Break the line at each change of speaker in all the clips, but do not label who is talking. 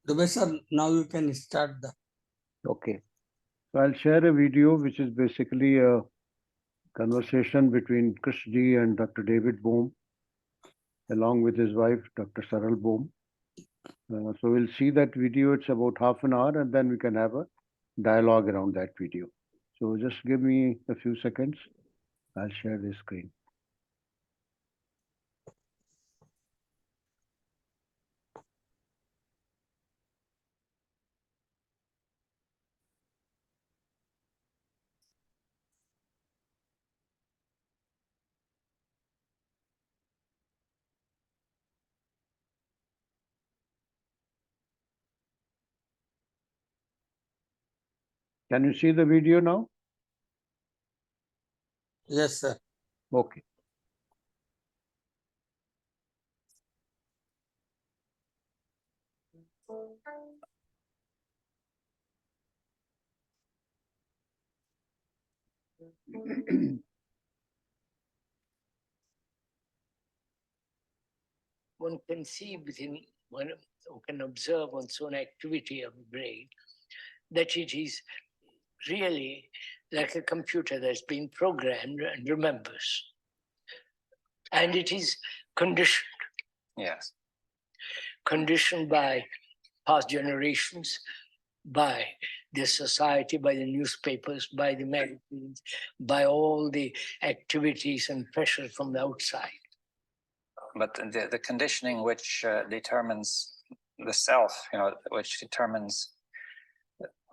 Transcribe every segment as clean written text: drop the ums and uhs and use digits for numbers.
Dubey sir, now you can start the.
Okay. So I'll share a video which is basically a conversation between Krishji and Dr. David Bohm, along with his wife, Dr. Saral Bohm. So we'll see that video. It's about half an hour, and then we can have a dialogue around that video. So just give me a few seconds. I'll share the screen. Can you see the video now?
Yes, sir.
Okay.
One can see within, one can observe one's own activity of the brain, that it is really like a computer that's been programmed and remembers. And it is conditioned.
Yes.
Conditioned by past generations, by the society, by the newspapers, by the magazines, by all the activities and pressures from the outside.
But the conditioning which determines the self, which determines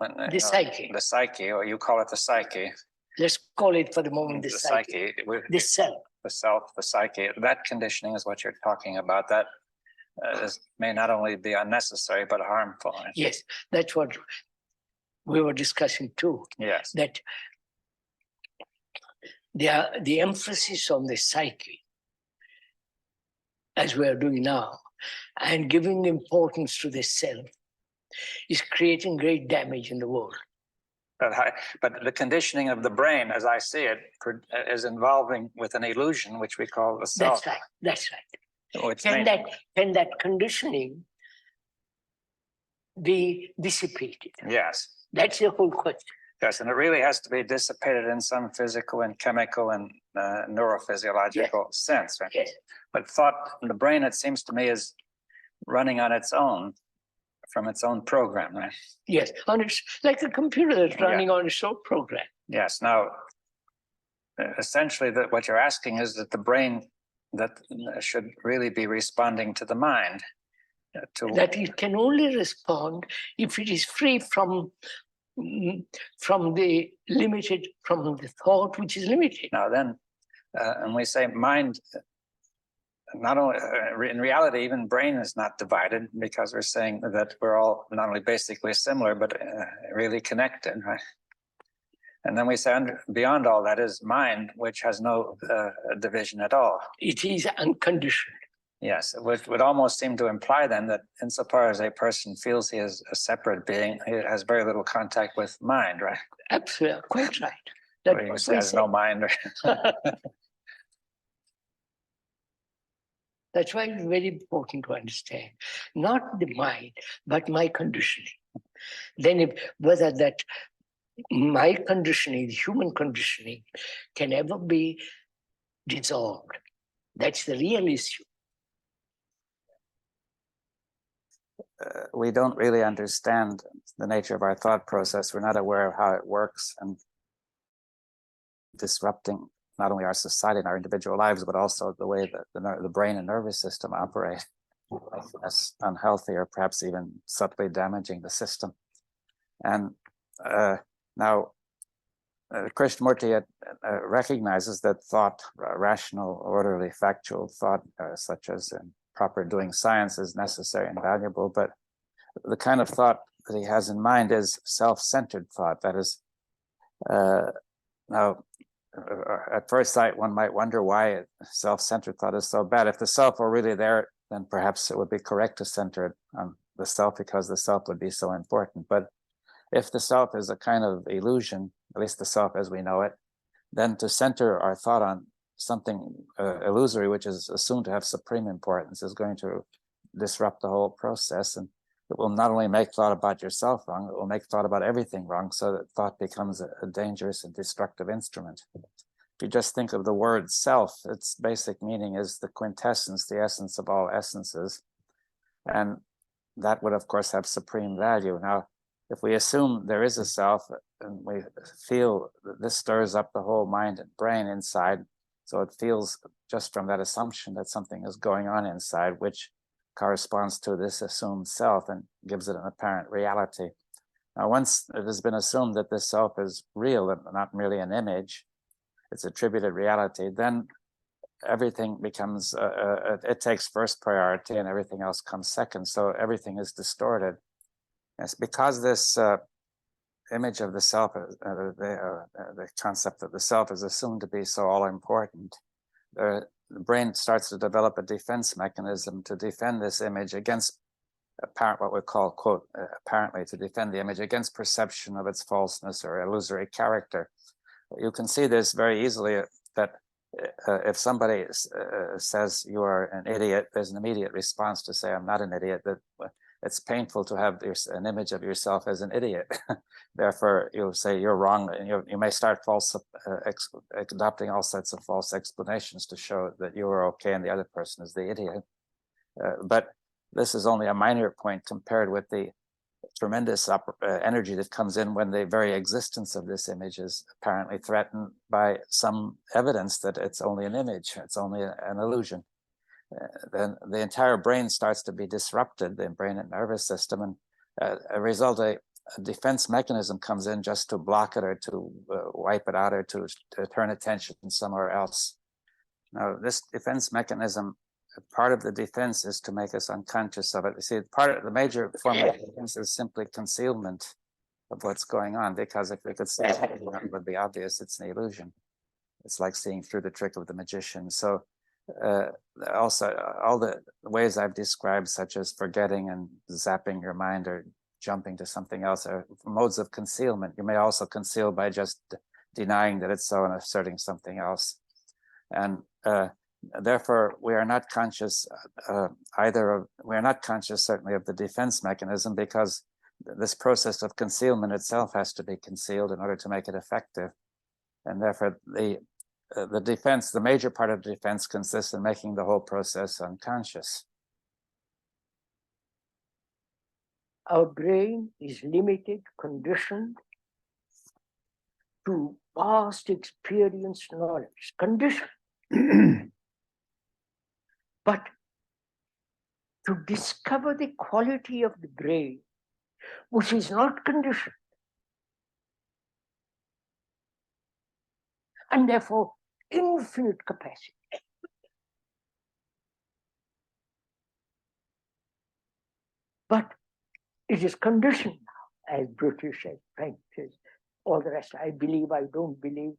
the psyche.
The psyche, or you call it the psyche.
Let's call it for the moment the
psyche.
The self.
The self, the psyche. That conditioning is what you're talking about. That may not only be unnecessary, but harmful.
Yes, that's what we were discussing too.
Yes.
That the emphasis on the psyche, as we are doing now, and giving importance to the self, is creating great damage in the world.
But the conditioning of the brain, as I see it, is involving with an illusion, which we call the self.
That's right. That's right.
Which
can that conditioning be dissipated?
Yes.
That's the whole question.
Yes, and it really has to be dissipated in some physical and chemical and neurophysiological sense, right?
Yes.
But thought in the brain, it seems to me, is running on its own, from its own program, right?
Yes, and it's like a computer that's running on its own program.
Yes. Now, essentially, what you're asking is that the brain that should really be responding to the mind.
That it can only respond if it is free from the limited, from the thought which is limited.
Now then, and we say mind, not only in reality, even brain is not divided, because we're saying that we're all not only basically similar, but really connected, right? And then we say beyond all that is mind, which has no division at all.
It is unconditioned.
Yes, it would almost seem to imply then that insofar as a person feels he is a separate being, he has very little contact with mind, right?
Absolutely, quite right.
That you say has no mind.
That's why it's very important to understand, not the mind, but my conditioning. Then whether that my conditioning, the human conditioning, can ever be dissolved. That's the real issue.
We don't really understand the nature of our thought process. We're not aware of how it works, and disrupting not only our society and our individual lives, but also the way that the brain and nervous system operate. That's unhealthy, or perhaps even subtly damaging the system. And now, Krishnamurti recognizes that thought, rational, orderly, factual thought, such as proper doing science, is necessary and valuable, but the kind of thought that he has in mind is self-centered thought. That is, now, at first sight, one might wonder why self-centered thought is so bad. If the self were really there, then perhaps it would be correct to center it on the self, because the self would be so important. But if the self is a kind of illusion, at least the self as we know it, then to center our thought on something illusory, which is assumed to have supreme importance, is going to disrupt the whole process. And it will not only make thought about yourself wrong, it will make thought about everything wrong, so that thought becomes a dangerous and destructive instrument. If you just think of the word self, its basic meaning is the quintessence, the essence of all essences. And that would, of course, have supreme value. Now, if we assume there is a self and we feel that this stirs up the whole mind and brain inside, so it feels just from that assumption that something is going on inside, which corresponds to this assumed self and gives it an apparent reality. Now, once it has been assumed that this self is real and not merely an image, it's attributed reality, then everything becomes, it takes first priority and everything else comes second. So everything is distorted. It's because this image of the self, the concept of the self is assumed to be so all important. The brain starts to develop a defense mechanism to defend this image against what we call, quote, apparently to defend the image against perception of its falseness or illusory character. You can see this very easily that if somebody says you are an idiot, there's an immediate response to say, I'm not an idiot. That it's painful to have an image of yourself as an idiot. Therefore, you'll say you're wrong, and you may start adopting all sorts of false explanations to show that you are okay and the other person is the idiot. But this is only a minor point compared with the tremendous energy that comes in when the very existence of this image is apparently threatened by some evidence that it's only an image, it's only an illusion. Then the entire brain starts to be disrupted, the brain and nervous system, and as a result, a defense mechanism comes in just to block it or to wipe it out or to turn attention somewhere else. Now, this defense mechanism, part of the defense is to make us unconscious of it. You see, part of the major form of defense is simply concealment of what's going on, because if we could see it, it would be obvious it's an illusion. It's like seeing through the trick of the magician. So also all the ways I've described, such as forgetting and zapping your mind or jumping to something else, are modes of concealment. You may also conceal by just denying that it's so and asserting something else. And therefore, we are not conscious we're not conscious certainly of the defense mechanism, because this process of concealment itself has to be concealed in order to make it effective. And therefore, the defense, the major part of the defense consists in making the whole process unconscious.
Our brain is limited, conditioned to past experience knowledge, conditioned. But to discover the quality of the brain, which is not conditioned, and therefore infinite capacity, but it is conditioned now, as British, as French, as all the rest. I believe, I don't believe,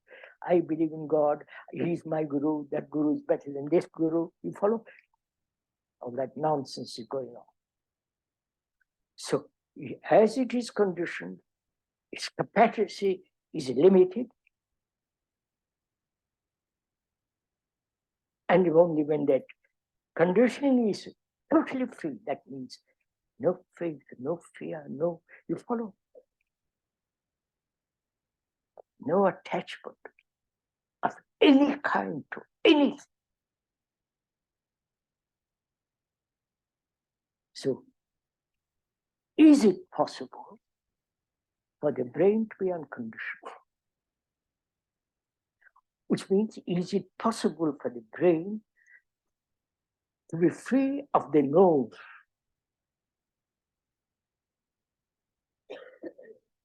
I believe in God, he's my guru, that guru is better than this guru. You follow? All that nonsense is going on. So as it is conditioned, its capacity is limited. And only when that conditioning is totally free, that means no faith, no fear, no, you follow? No attachment of any kind to anything. So, is it possible for the brain to be unconditional? Which means, is it possible for the brain to be free of the known?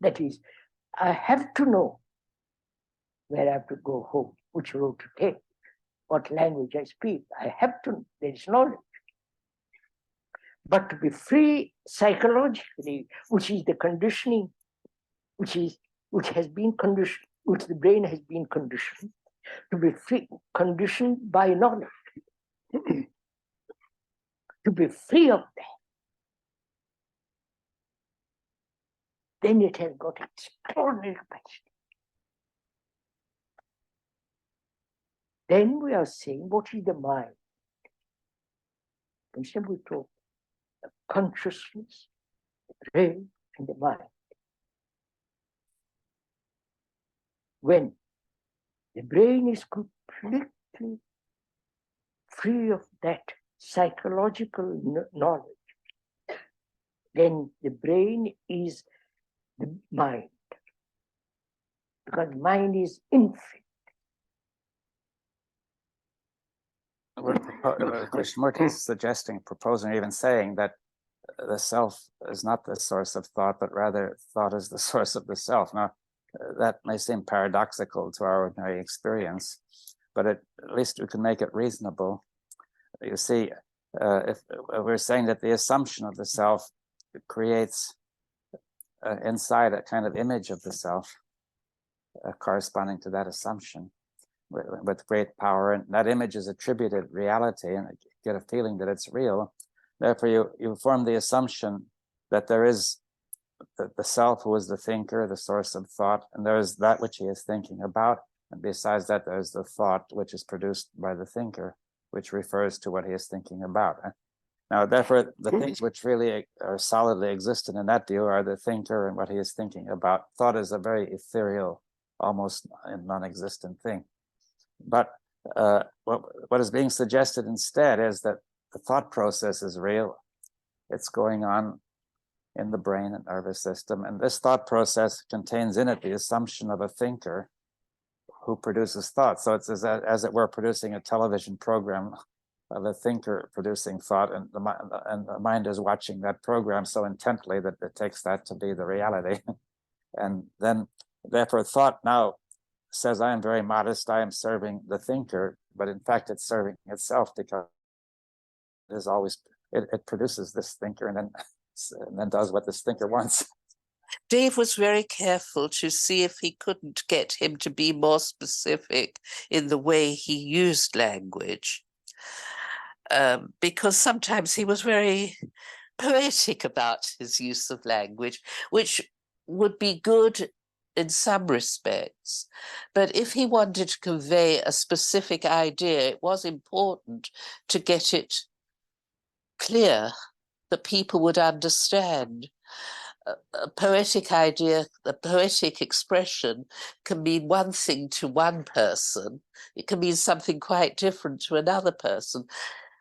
That is, I have to know where I have to go home, which road to take, what language I speak. I have to, there is knowledge. But to be free psychologically, which is the conditioning, which has been conditioned, which the brain has been conditioned, to be free, conditioned by knowledge, to be free of that, then it has got extraordinary capacity. Then we are saying, what is the mind? Krishnamurti talk of consciousness, brain and the mind. When the brain is completely free of that psychological knowledge, then the brain is the mind, because mind is infinite.
Krishnamurti is suggesting, proposing, even saying that the self is not the source of thought, but rather thought is the source of the self. Now, that may seem paradoxical to our ordinary experience, but at least we can make it reasonable. You see, if we're saying that the assumption of the self creates inside a kind of image of the self corresponding to that assumption with great power, and that image is attributed reality, and you get a feeling that it's real. Therefore, you form the assumption that there is the self who is the thinker, the source of thought, and there is that which he is thinking about, and besides that, there's the thought which is produced by the thinker, which refers to what he is thinking about. Now, therefore, the things which really are solidly existent in that view are the thinker and what he is thinking about. Thought is a very ethereal, almost non-existent thing. But what is being suggested instead is that the thought process is real. It's going on in the brain and nervous system. And this thought process contains in it the assumption of a thinker who produces thought. So it's as it were producing a television program of a thinker producing thought, and the mind is watching that program so intently that it takes that to be the reality. And then, therefore, thought now says, I am very modest, I am serving the thinker, but in fact it's serving itself, because it is always, it produces this thinker and then does what this thinker wants.
Dave was very careful to see if he couldn't get him to be more specific in the way he used language, because sometimes he was very poetic about his use of language, which would be good in some respects. But if he wanted to convey a specific idea, it was important to get it clear that people would understand. A poetic idea, a poetic expression can mean one thing to one person. It can mean something quite different to another person.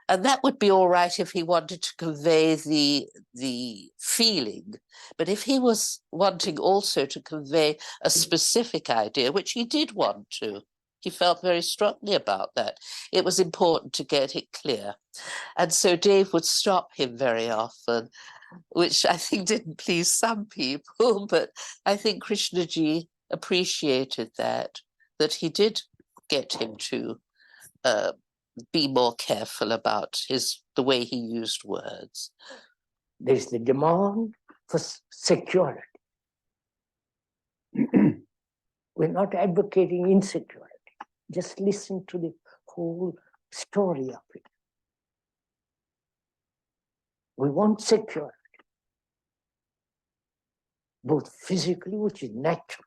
And that would be all right if he wanted to convey the feeling. But if he was wanting also to convey a specific idea, which he did want to, he felt very strongly about that, it was important to get it clear. And so Dave would stop him very often, which I think didn't please some people, but I think Krishnaji appreciated that he did get him to be more careful about the way he used words.
There's the demand for security. We're not advocating insecurity. Just listen to the whole story of it. We want security, both physically, which is natural.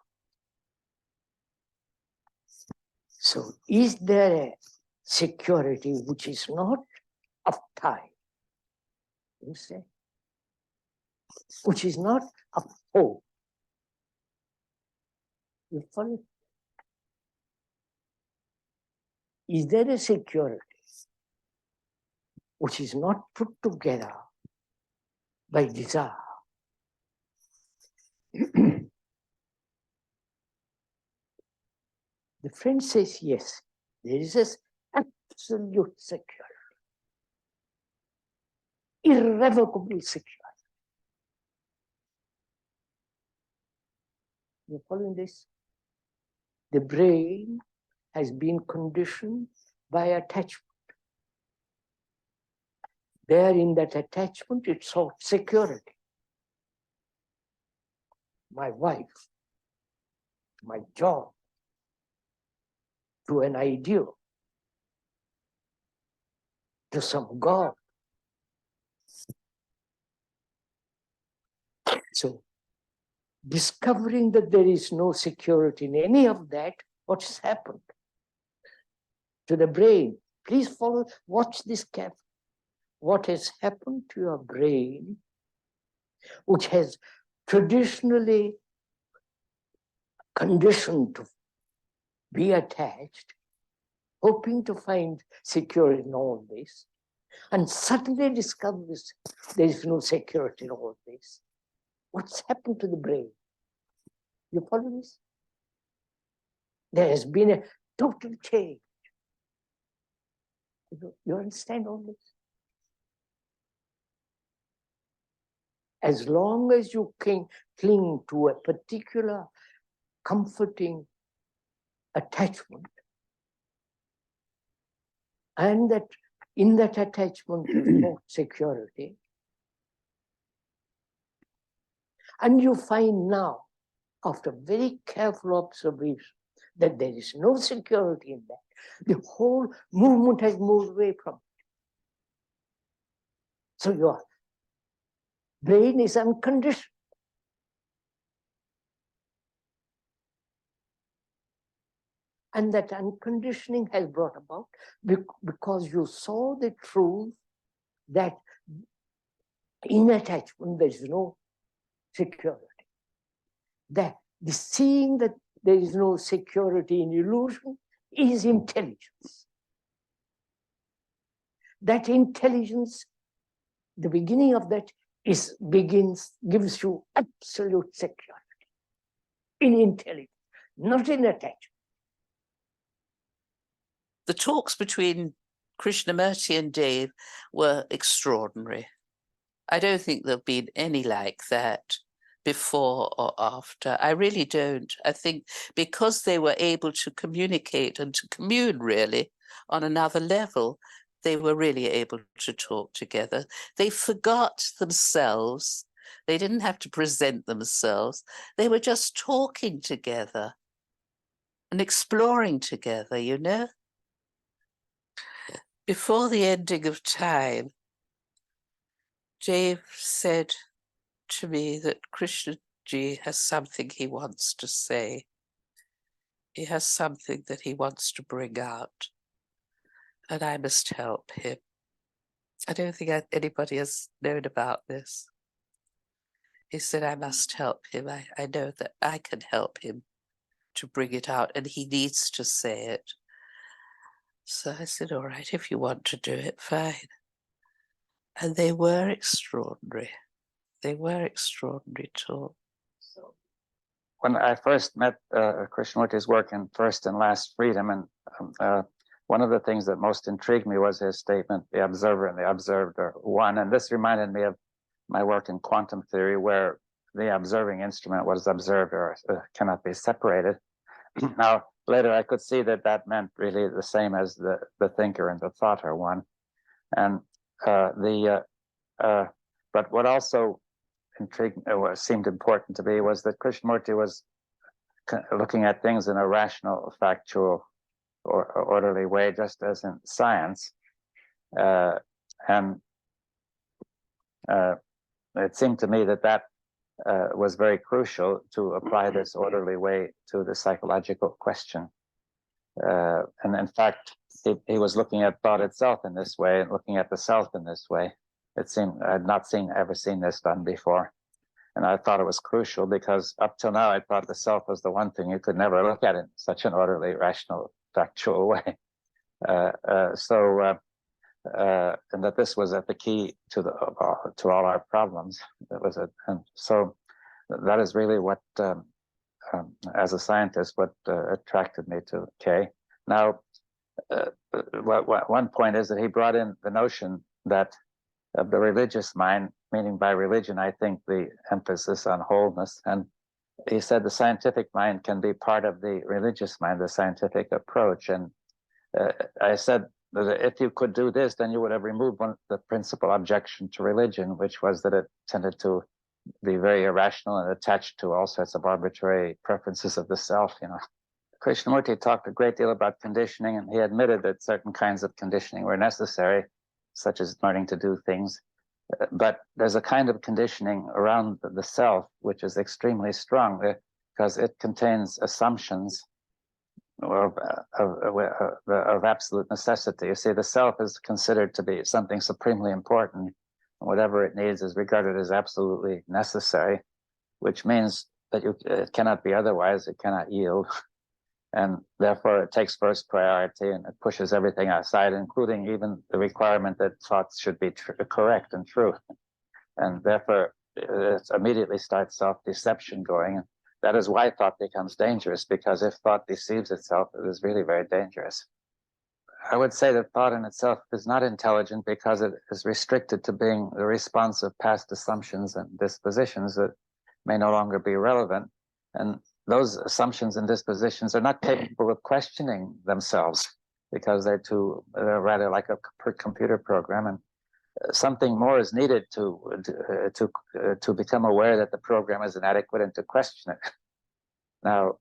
So is there a security which is not of time, you say, which is not of hope? You follow? Is there a security which is not put together by desire? The friend says, yes, there is an absolute security, irrevocable security. You following this? The brain has been conditioned by attachment. There in that attachment, it sought security. My wife, my job, to an ideal, to some God. So, discovering that there is no security in any of that, what has happened to the brain? Please follow, watch this carefully. What has happened to your brain which has traditionally conditioned to be attached, hoping to find security in all this, and suddenly discovers there is no security in all this. What's happened to the brain? You follow this? There has been a total change. You understand all this? As long as you can cling to a particular comforting attachment, and that in that attachment you want security, and you find now, after very careful observation, that there is no security in that, the whole movement has moved away from it. So your brain is unconditioned. And that unconditioning has brought about because you saw the truth that in attachment there is no security. That the seeing that there is no security in illusion is intelligence. That intelligence, the beginning of that gives you absolute security in intelligence, not in attachment.
The talks between Krishnamurti and Dave were extraordinary. I don't think there've been any like that before or after. I really don't. I think because they were able to communicate and to commune really on another level, they were really able to talk together. They forgot themselves. They didn't have to present themselves. They were just talking together and exploring together, you know? Before the ending of time, Dave said to me that Krishnaji has something he wants to say. He has something that he wants to bring out, and I must help him. I don't think anybody has known about this. He said, I must help him. I know that I can help him to bring it out, and he needs to say it. So I said, all right, if you want to do it, fine. And they were extraordinary. They were extraordinary talk.
When I first met Krishnamurti's work in First and Last Freedom, and one of the things that most intrigued me was his statement, the observer and the observed are one. And this reminded me of my work in quantum theory, where the observing instrument, what is observed, cannot be separated. Now, later I could see that that meant really the same as the thinker and the thought are one. And but what also intrigued, seemed important to me was that Krishnamurti was looking at things in a rational, factual, or orderly way, just as in science. And it seemed to me that that was very crucial to apply this orderly way to the psychological question. And in fact, he was looking at thought itself in this way and looking at the self in this way. It seemed I had not ever seen this done before. And I thought it was crucial because up till now, I thought the self was the one thing you could never look at in such an orderly, rational, factual way. And that this was at the key to all our problems. And so that is really what, as a scientist, what attracted me to Kay. Now, one point is that he brought in the notion that of the religious mind, meaning by religion, I think the emphasis on wholeness. And he said the scientific mind can be part of the religious mind, the scientific approach. And I said that if you could do this, then you would have removed the principal objection to religion, which was that it tended to be very irrational and attached to all sorts of arbitrary preferences of the self, you know. Krishnamurti talked a great deal about conditioning, and he admitted that certain kinds of conditioning were necessary, such as learning to do things. But there's a kind of conditioning around the self which is extremely strong because it contains assumptions of absolute necessity. You see, the self is considered to be something supremely important, whatever it needs is regarded as absolutely necessary, which means that it cannot be otherwise, it cannot yield. And therefore it takes first priority and it pushes everything aside, including even the requirement that thoughts should be correct and true. And therefore it immediately starts self-deception going. That is why thought becomes dangerous, because if thought deceives itself, it is really very dangerous. I would say that thought in itself is not intelligent because it is restricted to being the response of past assumptions and dispositions that may no longer be relevant. And those assumptions and dispositions are not capable of questioning themselves because they're rather like a computer program. And something more is needed to become aware that the program is inadequate and to question it. Now,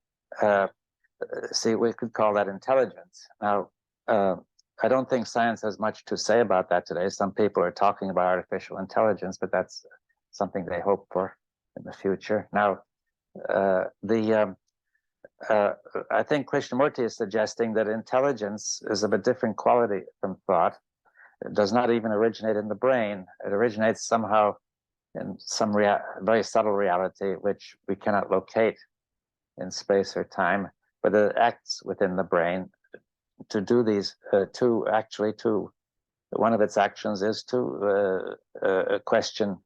see, we could call that intelligence. Now, I don't think science has much to say about that today. Some people are talking about artificial intelligence, but that's something they hope for in the future. Now, I think Krishnamurti is suggesting that intelligence is of a different quality from thought. It does not even originate in the brain. It originates somehow in some very subtle reality, which we cannot locate in space or time, but it acts within the brain to do these one of its actions is to question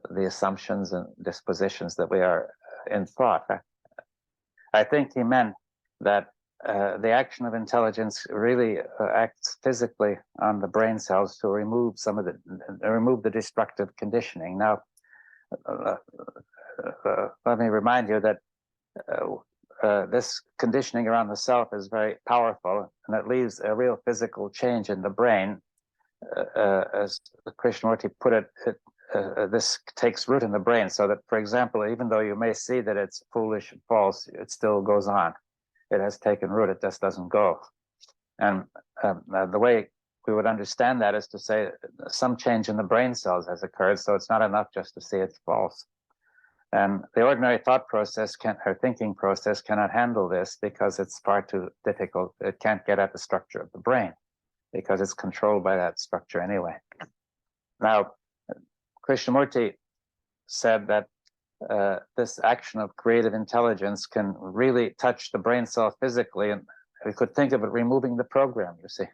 the assumptions and dispositions that we are in thought. I think he meant that the action of intelligence really acts physically on the brain cells to remove remove the destructive conditioning. Now, let me remind you that this conditioning around the self is very powerful, and it leaves a real physical change in the brain. As Krishnamurti put it, this takes root in the brain, so that, for example, even though you may see that it's foolish and false, it still goes on. It has taken root, it just doesn't go. And the way we would understand that is to say some change in the brain cells has occurred, so it's not enough just to see it's false. And the ordinary thought process or thinking process cannot handle this because it's far too difficult. It can't get at the structure of the brain because it's controlled by that structure anyway. Now, Krishnamurti said that this action of creative intelligence can really touch the brain cell physically, and we could think of it removing the program, you see,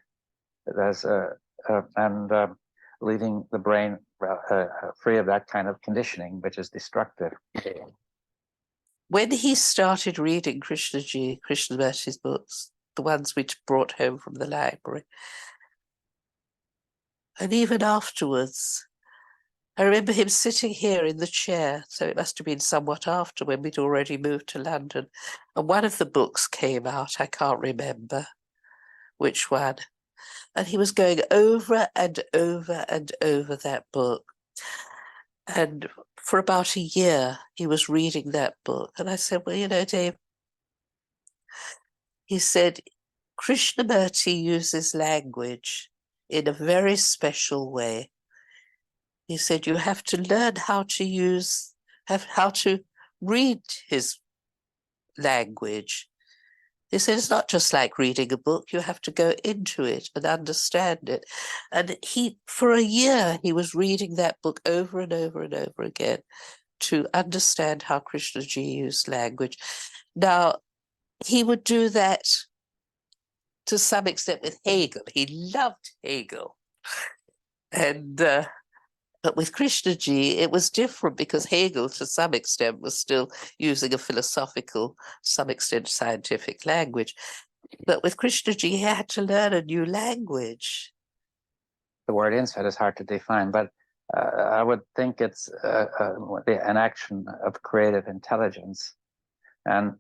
and leaving the brain free of that kind of conditioning, which is destructive.
When he started reading Krishnamurti's books, the ones we brought home from the library, and even afterwards, I remember him sitting here in the chair, so it must have been somewhat after when we'd already moved to London, and one of the books came out, I can't remember which one, and he was going over and over and over that book. And for about a year, he was reading that book. And I said, well, you know, Dave, he said, Krishnamurti uses language in a very special way. He said, you have to learn how to read his language. He said, it's not just like reading a book, you have to go into it and understand it. And for a year, he was reading that book over and over and over again to understand how Krishnaji used language. Now, he would do that to some extent with Hegel. He loved Hegel. And but with Krishnaji, it was different because Hegel, to some extent, was still using a philosophical, some extent scientific language. But with Krishnaji, he had to learn a new language.
The word insight is hard to define, but I would think it's an action of creative intelligence. And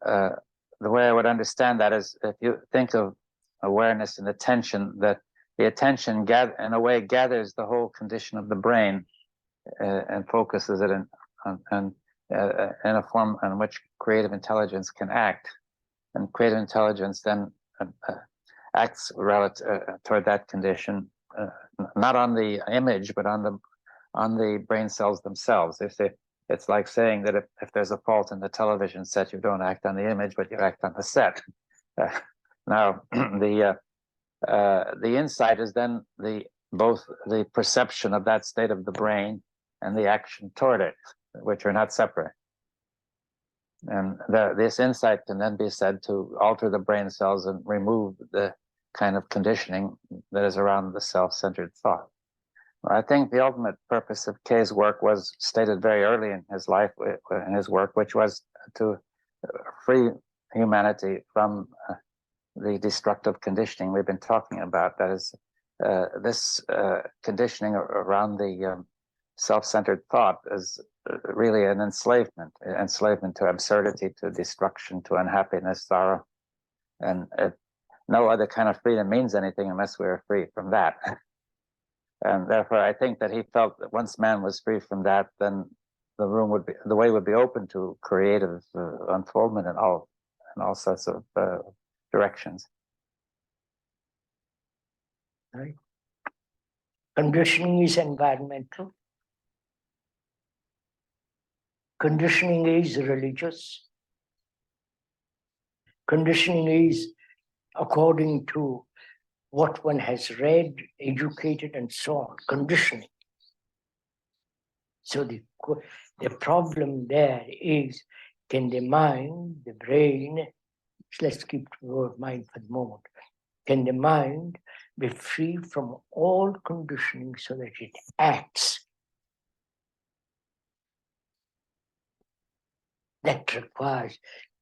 the way I would understand that is if you think of awareness and attention, that the attention, in a way, gathers the whole condition of the brain and focuses it in a form in which creative intelligence can act. And creative intelligence then acts toward that condition, not on the image, but on the brain cells themselves. It's like saying that if there's a fault in the television set, you don't act on the image, but you act on the set. Now, the insight is then the both the perception of that state of the brain and the action toward it, which are not separate. And this insight can then be said to alter the brain cells and remove the kind of conditioning that is around the self-centered thought. I think the ultimate purpose of Kay's work was stated very early in his life, in his work, which was to free humanity from the destructive conditioning we've been talking about. That is, this conditioning around the self-centered thought is really an enslavement to absurdity, to destruction, to unhappiness, sorrow. And no other kind of freedom means anything unless we're free from that. And therefore, I think that he felt that once man was free from that, then the way would be open to creative unfoldment in all sorts of directions.
Right. Conditioning is environmental. Conditioning is religious. Conditioning is according to what one has read, educated, and so on. Conditioning. So the problem there is, can the mind, the brain, let's keep the word mind for the moment, can the mind be free from all conditioning so that it acts? That requires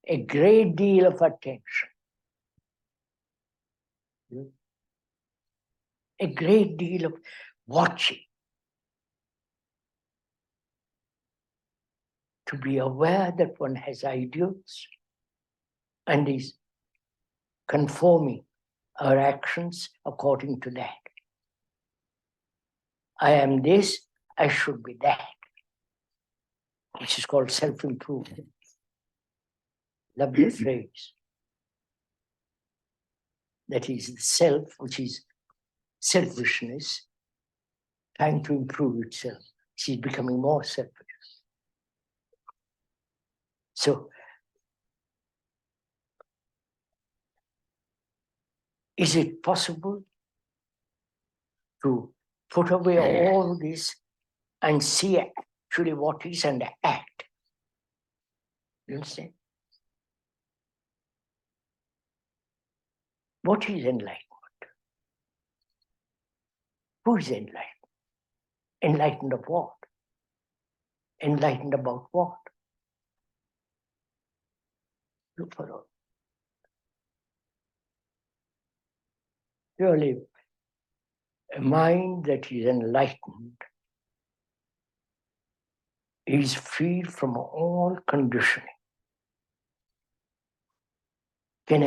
a great deal of attention, a great deal of watching, to be aware that one has ideals and is conforming our actions according to that. I am this, I should be that, which is called self-improvement. Lovely phrase. That is the self, which is selfishness, trying to improve itself. She's becoming more selfish. So, is it possible to put away all this and see actually what is and act? You understand? What is enlightenment? Who is enlightened? Enlightened of what? Enlightened about what? Look for all. Surely, a mind that is enlightened is free from all conditioning. Can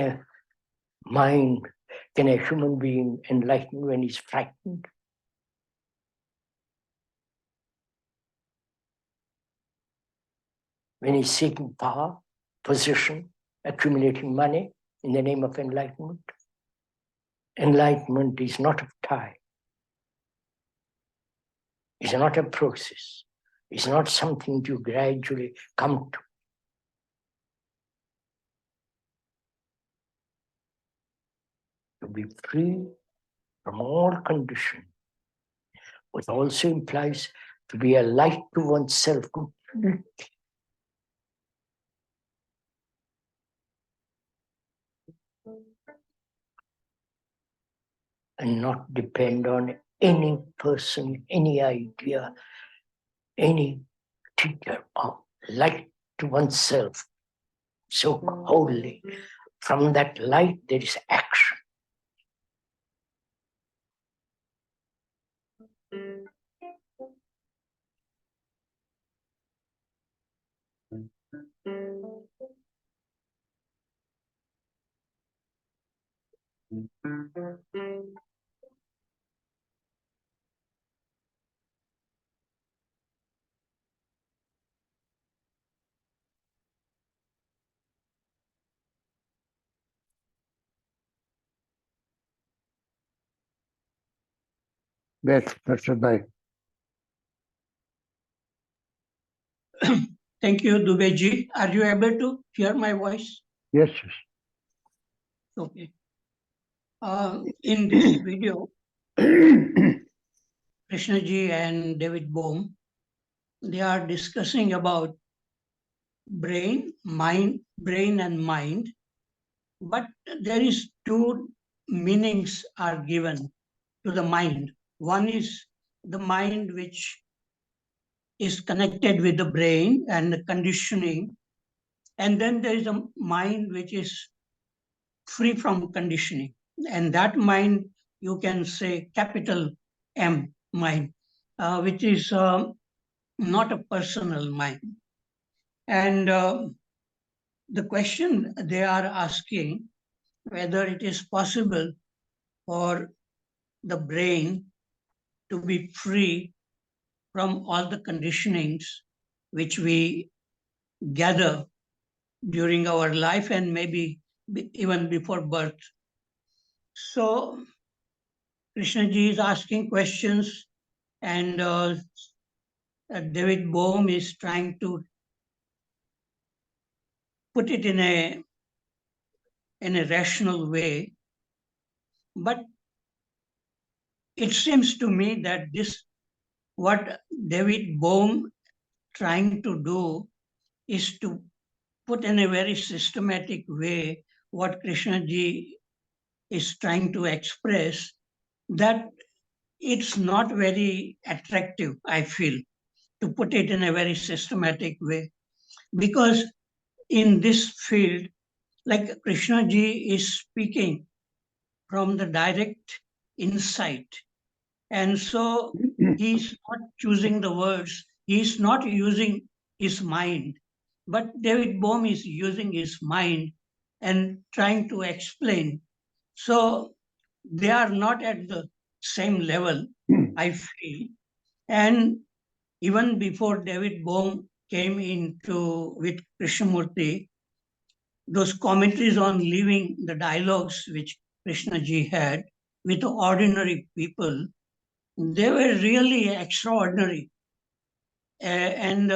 a human being enlightened when he's frightened? When he's seeking power, position, accumulating money in the name of enlightenment? Enlightenment is not of time. It's not a process. It's not something you gradually come to. To be free from all condition, which also implies to be a light to oneself completely. And not depend on any person, any idea, any teacher, or light to oneself so wholly. From that light, there is action.
Yes, Harshad Bhai.
Thank you, Dubey ji. Are you able to hear my voice?
Yes,
Okay. In this video, Krishnaji and David Bohm, they are discussing about brain and mind, but there is two meanings are given to the mind. One is the mind which is connected with the brain and the conditioning, and then there is a mind which is free from conditioning, and that mind you can say capital M mind, which is not a personal mind. And the question they are asking whether it is possible for the brain to be free from all the conditionings which we gather during our life and maybe even before birth. So Krishnaji is asking questions, and David Bohm is trying to put it in a rational way. But it seems to me that this, what David Bohm trying to do is to put in a very systematic way what Krishnaji is trying to express, that it's not very attractive, I feel, to put it in a very systematic way. Because in this field, like Krishnaji is speaking from the direct insight. And so he's not choosing the words, he's not using his mind, but David Bohm is using his mind and trying to explain. So they are not at the same level, I feel. And even before David Bohm came into with Krishnamurti, those commentaries on living the dialogues which Krishnaji had with ordinary people, they were really extraordinary. And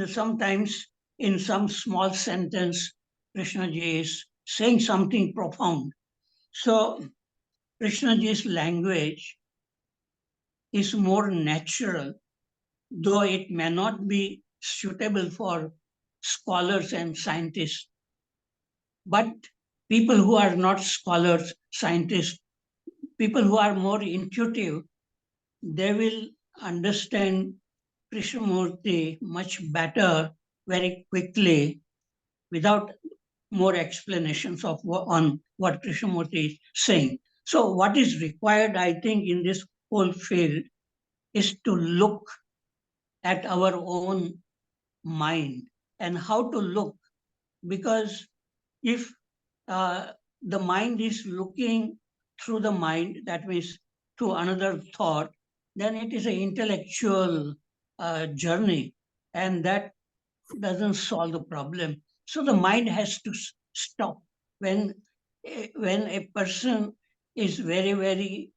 sometimes in some small sentence, Krishnaji is saying something profound. So Krishnaji's language is more natural, though it may not be suitable for scholars and scientists. But people who are not scholars, scientists, people who are more intuitive, they will understand Krishnamurti much better very quickly without more explanations on what Krishnamurti is saying. So what is required, I think, in this whole field is to look at our own mind and how to look. Because if the mind is looking through the mind, that means through another thought, then it is an intellectual journey, and that doesn't solve the problem. So the mind has to stop. When a person is very, very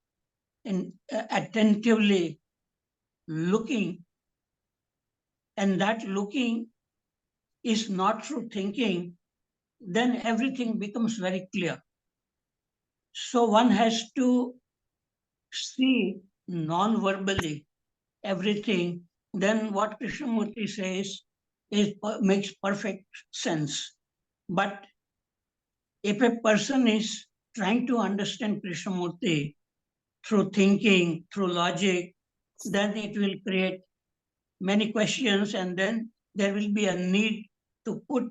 attentively looking, and that looking is not through thinking, then everything becomes very clear. So one has to see non-verbally everything. Then what Krishnamurti says makes perfect sense. But if a person is trying to understand Krishnamurti through thinking, through logic, then it will create many questions, and then there will be a need to put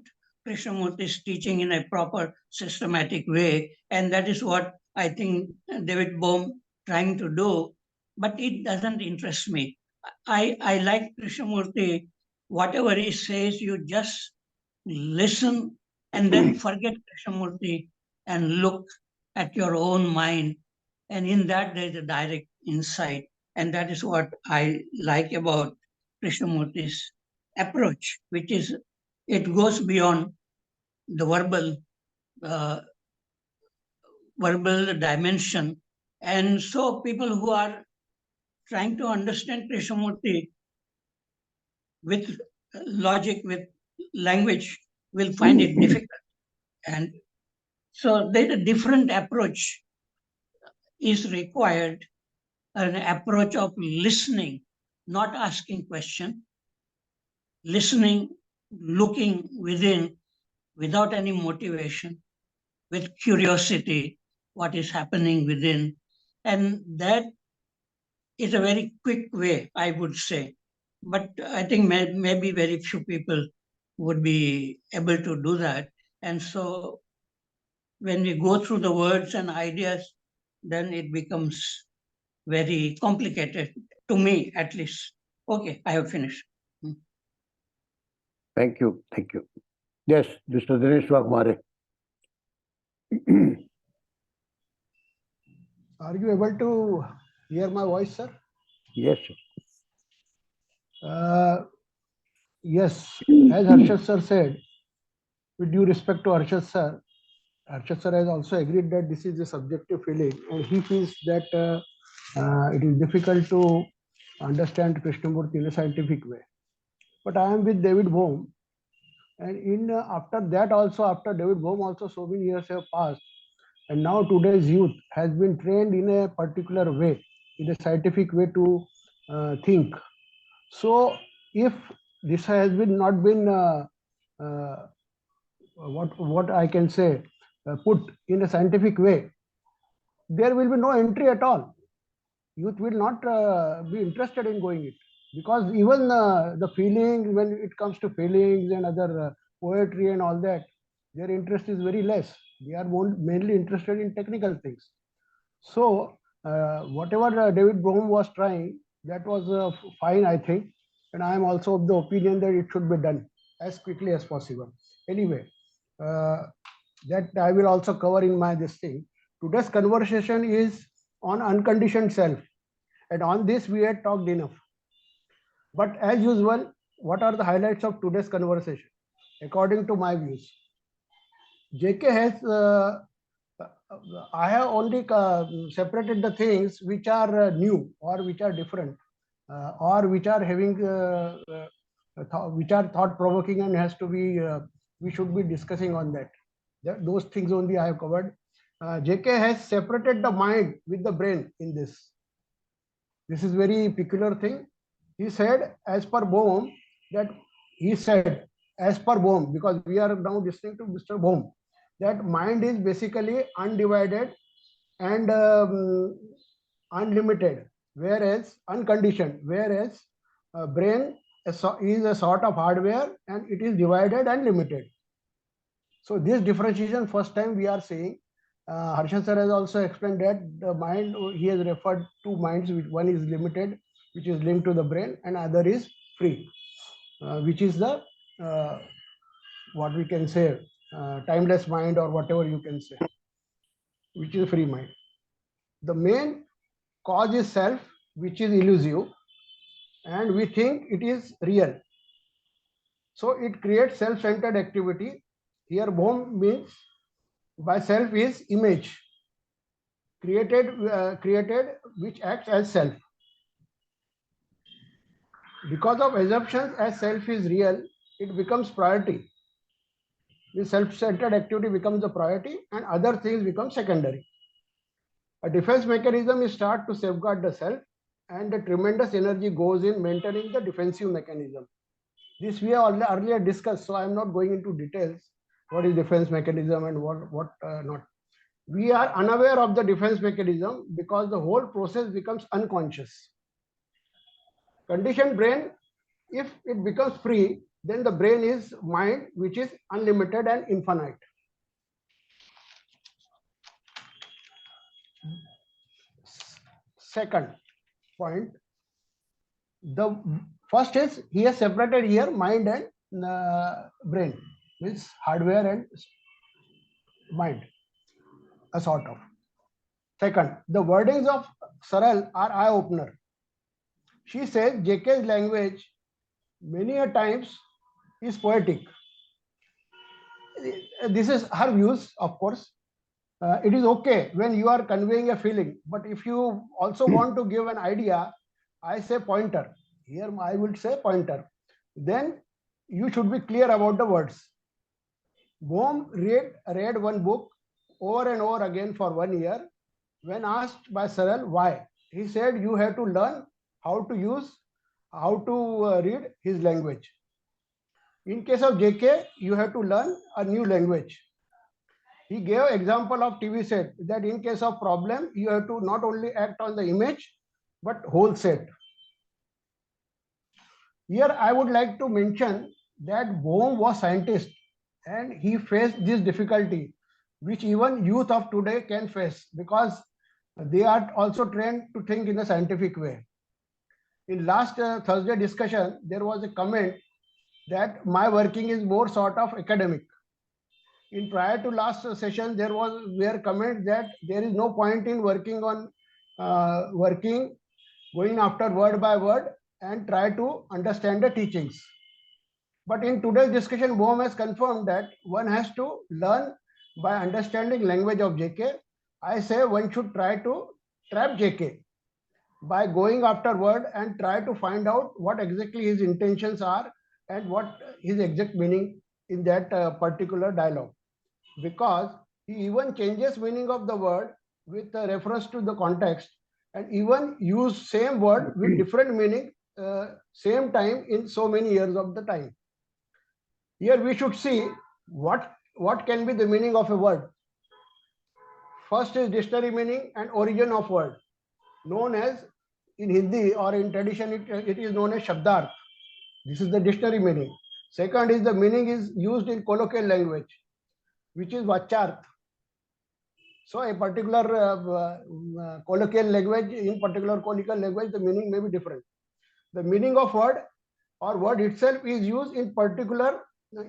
Krishnamurti's teaching in a proper systematic way. And that is what I think David Bohm trying to do, but it doesn't interest me. I like Krishnamurti, whatever he says, you just listen and then forget Krishnamurti and look at your own mind. And in that, there is a direct insight. And that is what I like about Krishnamurti's approach, which is, it goes beyond the verbal dimension. And so people who are trying to understand Krishnamurti with logic, with language, will find it difficult. And so there's a different approach is required an approach of listening, not asking question, listening, looking within without any motivation, with curiosity, what is happening within. And that is a very quick way, I would say. But I think maybe very few people would be able to do that. And so when we go through the words and ideas, then it becomes very complicated, to me at least. Okay, I have finished.
Thank you. Thank you. Yes, Mr. Dinesh Waghmare.
Are you able to hear my voice, sir?
Yes, sir.
Yes, as Harshad sir said, with due respect to Harshad sir has also agreed that this is a subjective feeling, and he feels that it is difficult to understand Krishnamurti in a scientific way. But I am with David Bohm, and in after that also, after David Bohm also, so many years have passed, and now today's youth has been trained in a particular way, in a scientific way to think. So if this has been not been what I can say put in a scientific way, there will be no entry at all. Youth will not be interested in going it, because even the feeling, when it comes to feelings and other poetry and all that, their interest is very less. They are mainly interested in technical things. So whatever David Bohm was trying, that was fine, I think, and I am also of the opinion that it should be done as quickly as possible. Anyway, that I will also cover in my this thing. Today's conversation is on unconditioned self, and on this we had talked enough. But as usual, what are the highlights of today's conversation? According to my views, JK has I have only separated the things which are new or which are different or which are having which are thought provoking and has to be we should be discussing on that. Those things only I have covered. JK has separated the mind with the brain in this. This is very peculiar thing. He said, as per Bohm, that he said, as per Bohm, because we are now listening to Mr. Bohm, that mind is basically undivided and unlimited, whereas unconditioned, whereas brain is a sort of hardware and it is divided and limited. So this differentiation first time we are seeing. Harshad sir has also explained that the mind, he has referred to minds, which one is limited, which is linked to the brain, and other is free, which is the what we can say timeless mind, or whatever you can say, which is a free mind. The main cause is self, which is elusive, and we think it is real. So it creates self-centered activity. Here Bohm means by self is image created which acts as self. Because of assumptions as self is real, it becomes priority. The self-centered activity becomes the priority and other things become secondary. A defense mechanism is start to safeguard the self, and the tremendous energy goes in maintaining the defensive mechanism. This we have earlier discussed, so I am not going into details. What is defense mechanism and what not. We are unaware of the defense mechanism because the whole process becomes unconscious. Conditioned brain, if it becomes free, then the brain is mind, which is unlimited and infinite. Second point, the first is he has separated here mind and brain, means hardware and mind, a sort of. Second, the wordings of Saral are eye-opener. She says JK's language many a times is poetic. This is her views, of course. It is okay when you are conveying a feeling, but if you also want to give an idea, I say pointer. Here I will say pointer. Then you should be clear about the words. Bohm read one book over and over again for 1 year. When asked by Saral why, he said you have to learn how to read his language. In case of JK, you have to learn a new language. He gave example of TV set that in case of problem, you have to not only act on the image, but whole set. Here I would like to mention that Bohm was scientist and he faced this difficulty, which even youth of today can face because they are also trained to think in a scientific way. In last Thursday discussion, there was a comment that my working is more sort of academic. In prior to last session, there were comments that there is no point in working on going after word by word and try to understand the teachings. But in today's discussion, Bohm has confirmed that one has to learn by understanding language of JK. I say one should try to trap JK by going after word and try to find out what exactly his intentions are and what his exact meaning in that particular dialogue. Because he even changes meaning of the word with reference to the context and even use same word with different meaning same time in so many years of the time. Here we should see what can be the meaning of a word. First is dictionary meaning and origin of word, known as in Hindi or in tradition it is known as Shabdarth. This is the dictionary meaning. Second is the meaning is used in colloquial language, which is Vacharth. So a particular colloquial language, in particular colloquial language, the meaning may be different. The meaning of word or word itself is used in particular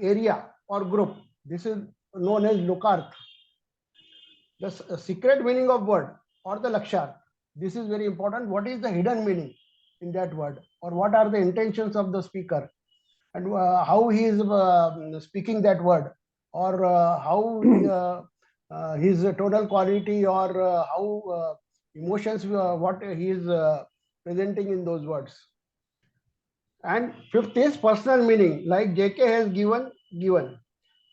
area or group. This is known as Lokarth. The secret meaning of word or the Lakshar. This is very important. What is the hidden meaning in that word, or what are the intentions of the speaker, and how he is speaking that word, or how his total quality, or how emotions, what he is presenting in those words. And fifth is personal meaning, like JK has given.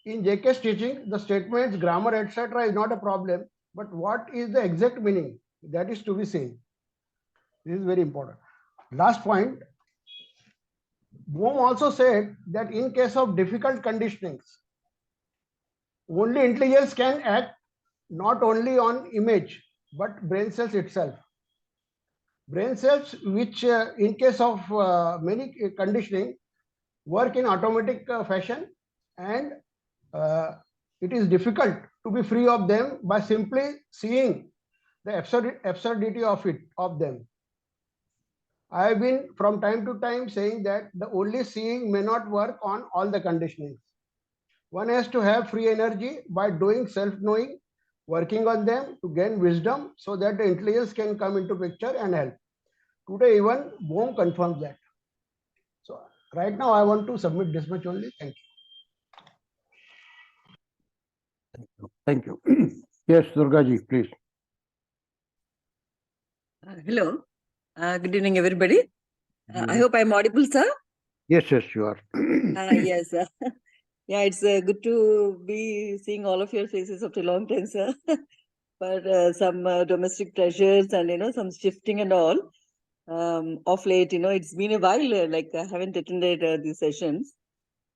In JK's teaching, the statements, grammar, etc. is not a problem, but what is the exact meaning? That is to be seen. This is very important. Last point, Bohm also said that in case of difficult conditionings, only intelligence can act not only on image, but brain cells itself. Brain cells, which in case of many conditioning, work in automatic fashion, and it is difficult to be free of them by simply seeing the absurdity of them. I have been from time to time saying that the only seeing may not work on all the conditionings. One has to have free energy by doing self-knowing, working on them to gain wisdom so that the intelligence can come into picture and help. Today even Bohm confirms that. So right now I want to submit this much only. Thank you.
Thank you. Yes, Durga ji, please.
Hello. Good evening, everybody. I hope I'm audible, sir.
Yes, you are.
Yes. Yeah, it's good to be seeing all of your faces after a long time, sir. But some domestic pressures and some shifting and all. Of late, it's been a while. Like I haven't attended these sessions,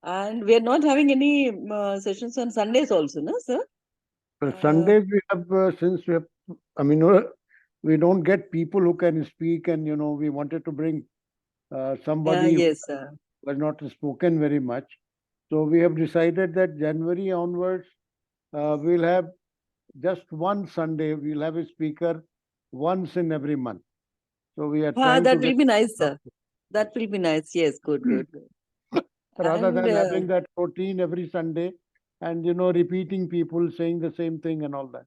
and we are not having any sessions on Sundays also, no, sir?
Sundays we have since we have. I mean, we don't get people who can speak, and we wanted to bring somebody
Yes, sir.
who has not spoken very much. So we have decided that January onwards, we'll have just one Sunday. We'll have a speaker once in every month. So we are trying
that
to
will be nice, sir. That will be nice. Yes, good.
Rather than
And,
having that routine every Sunday and repeating people saying the same thing and all that.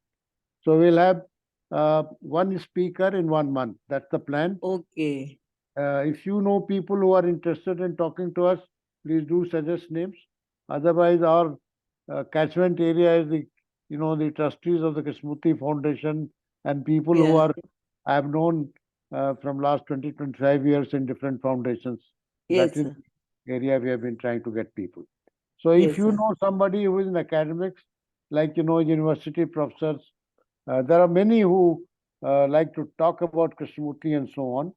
So we'll have one speaker in 1 month. That's the plan.
Okay.
If you know people who are interested in talking to us, please do suggest names. Otherwise, our catchment area is the trustees of the Krishnamurti Foundation and people who
Yeah.
I have known from last 20-25 years in different foundations.
Yes,
That is
sir.
the area we have been trying to get people. So
Yes,
if you
sir.
know somebody who is in academics, like university professors, there are many who like to talk about Krishnamurti and so on.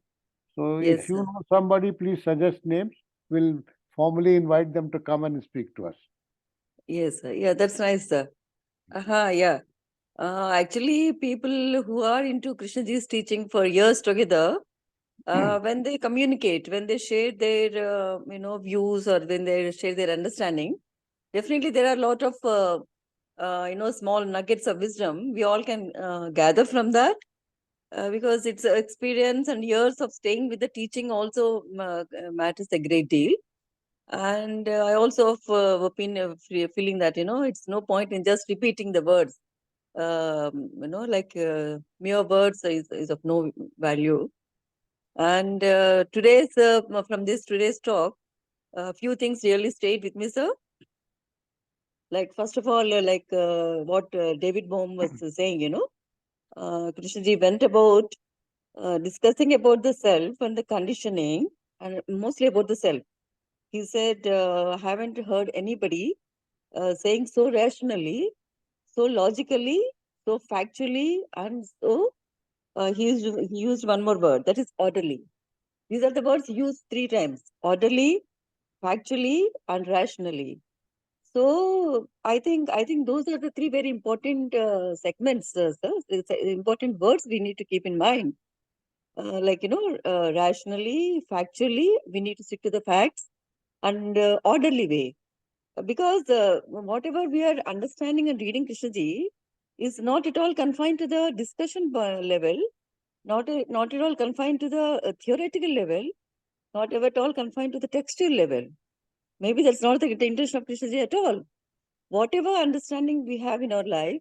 So
Yes,
if you
sir.
know somebody, please suggest names. We'll formally invite them to come and speak to us.
Yes, sir. Yeah, that's nice, sir. Yeah. Actually, people who are into Krishnaji's teaching for years together, when they communicate, when they share their views, or when they share their understanding, definitely there are a lot of small nuggets of wisdom we all can gather from that, because it's experience and years of staying with the teaching also matters a great deal. And I also have feeling that it's no point in just repeating the words. Mere words is of no value. And from this today's talk, a few things really stayed with me, sir. Like, first of all, what David Bohm was saying, Krishnaji went about discussing about the self and the conditioning, and mostly about the self. He said, I haven't heard anybody saying so rationally, so logically, so factually, and so he used one more word, that is orderly. These are the words used 3 times: orderly, factually, and rationally. So I think those are the 3 very important segments, sir. It's important words we need to keep in mind. Rationally, factually, we need to stick to the facts, and orderly way. Because whatever we are understanding and reading Krishnaji is not at all confined to the discussion level, not at all confined to the theoretical level, not at all confined to the textual level. Maybe that's not the intention of Krishnaji at all. Whatever understanding we have in our life,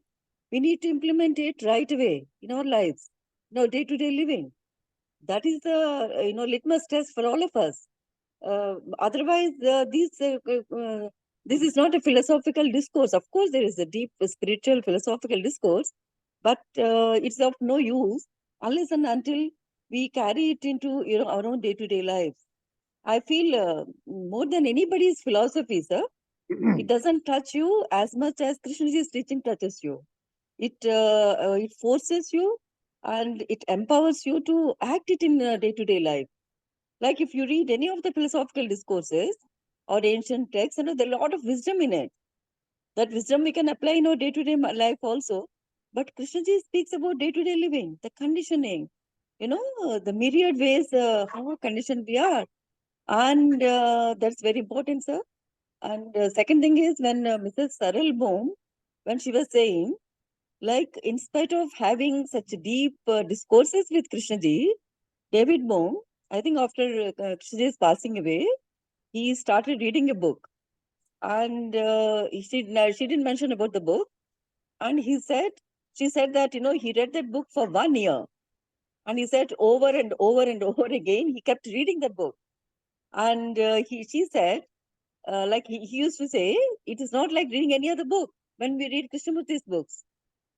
we need to implement it right away in our lives, in our day-to-day living. That is the litmus test for all of us. Otherwise, this is not a philosophical discourse. Of course, there is a deep spiritual philosophical discourse, but it's of no use unless and until we carry it into our own day-to-day lives. I feel more than anybody's philosophy, sir, it doesn't touch you as much as Krishnaji's teaching touches you. It forces you and it empowers you to act it in day-to-day life. Like, if you read any of the philosophical discourses or ancient texts, there are a lot of wisdom in it. That wisdom we can apply in our day-to-day life also. But Krishnaji speaks about day-to-day living, the conditioning, the myriad ways how conditioned we are. And that's very important, sir. And second thing is, when Mrs. Saral Bohm, when she was saying, like, in spite of having such deep discourses with Krishnaji, David Bohm, I think after Krishnaji's passing away, he started reading a book. And she didn't mention about the book. And she said that, he read that book for 1 year. And he said over and over and over again, he kept reading that book. And she said, he used to say, it is not like reading any other book when we read Krishnamurti's books.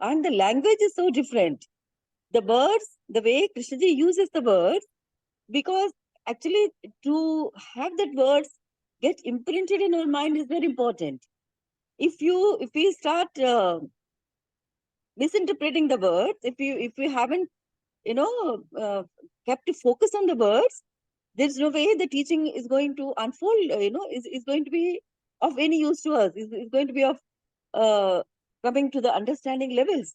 And the language is so different. The words, the way Krishnaji uses the words, because actually to have that words get imprinted in our mind is very important. If we start misinterpreting the words, if we haven't kept to focus on the words, there's no way the teaching is going to unfold, is going to be of any use to us, is going to be of coming to the understanding levels.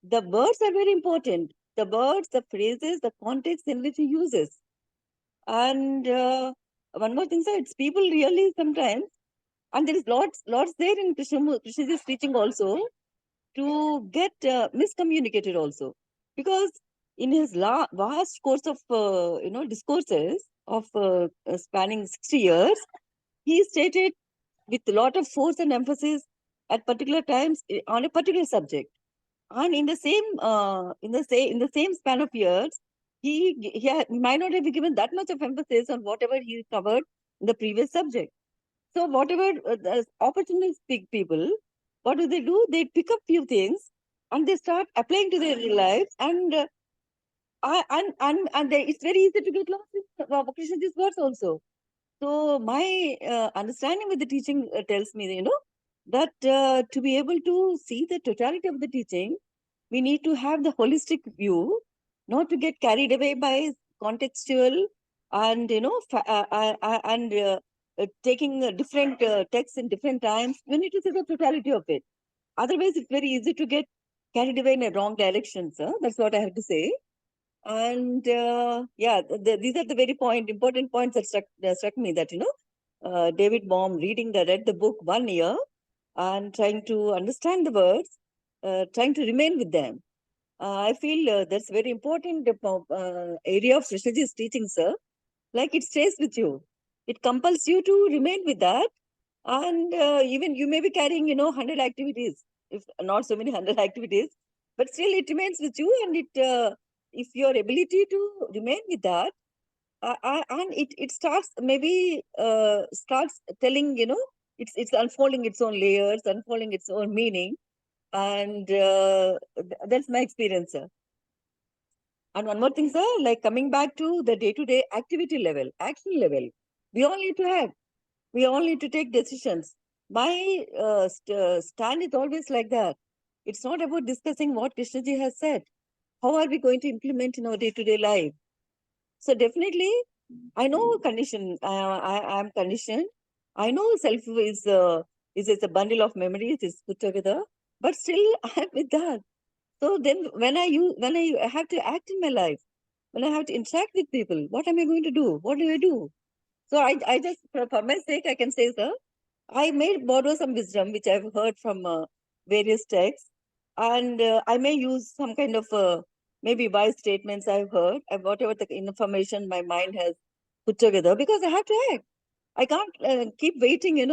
The words are very important. The words, the phrases, the context in which he uses. And one more thing, sir, it's people really sometimes, and there is lots there in Krishna's teaching also, to get miscommunicated also. Because in his vast course of, discourses of spanning 60 years, he stated with a lot of force and emphasis at particular times on a particular subject. And in the same span of years, he might not have given that much of emphasis on whatever he covered in the previous subject. So whatever the opportunistic people, what do? They pick up few things and they start applying to their lives, and it's very easy to get lost in Krishnaji's words also. So my understanding with the teaching tells me, that to be able to see the totality of the teaching, we need to have the holistic view, not to get carried away by contextual and, taking different texts in different times. We need to see the totality of it. Otherwise, it's very easy to get carried away in a wrong direction, sir. That's what I have to say. And these are the very important points that struck me, that, David Bohm read the book 1 year and trying to understand the words, trying to remain with them. I feel that's very important area of Krishnaji's teaching, sir. Like, it stays with you. It compels you to remain with that. And even you may be carrying, 100 activities, if not so many 100 activities, but still it remains with you. And it, if your ability to remain with that, and it starts starts telling, it's unfolding its own layers, unfolding its own meaning. And that's my experience, sir. And one more thing, sir, like coming back to the day-to-day activity level, action level, we all need to have. We all need to take decisions. My stand is always like that. It's not about discussing what Krishnaji has said. How are we going to implement in our day-to-day life? So definitely, I know condition. I am conditioned. I know self is a bundle of memories is put together, but still I am with that. So then when I have to act in my life, when I have to interact with people, what am I going to do? What do I do? So I just, for my sake, I can say, sir, I may borrow some wisdom which I've heard from various texts, and I may use some kind of maybe wise statements I've heard, and whatever the information my mind has put together, because I have to act. I can't keep waiting,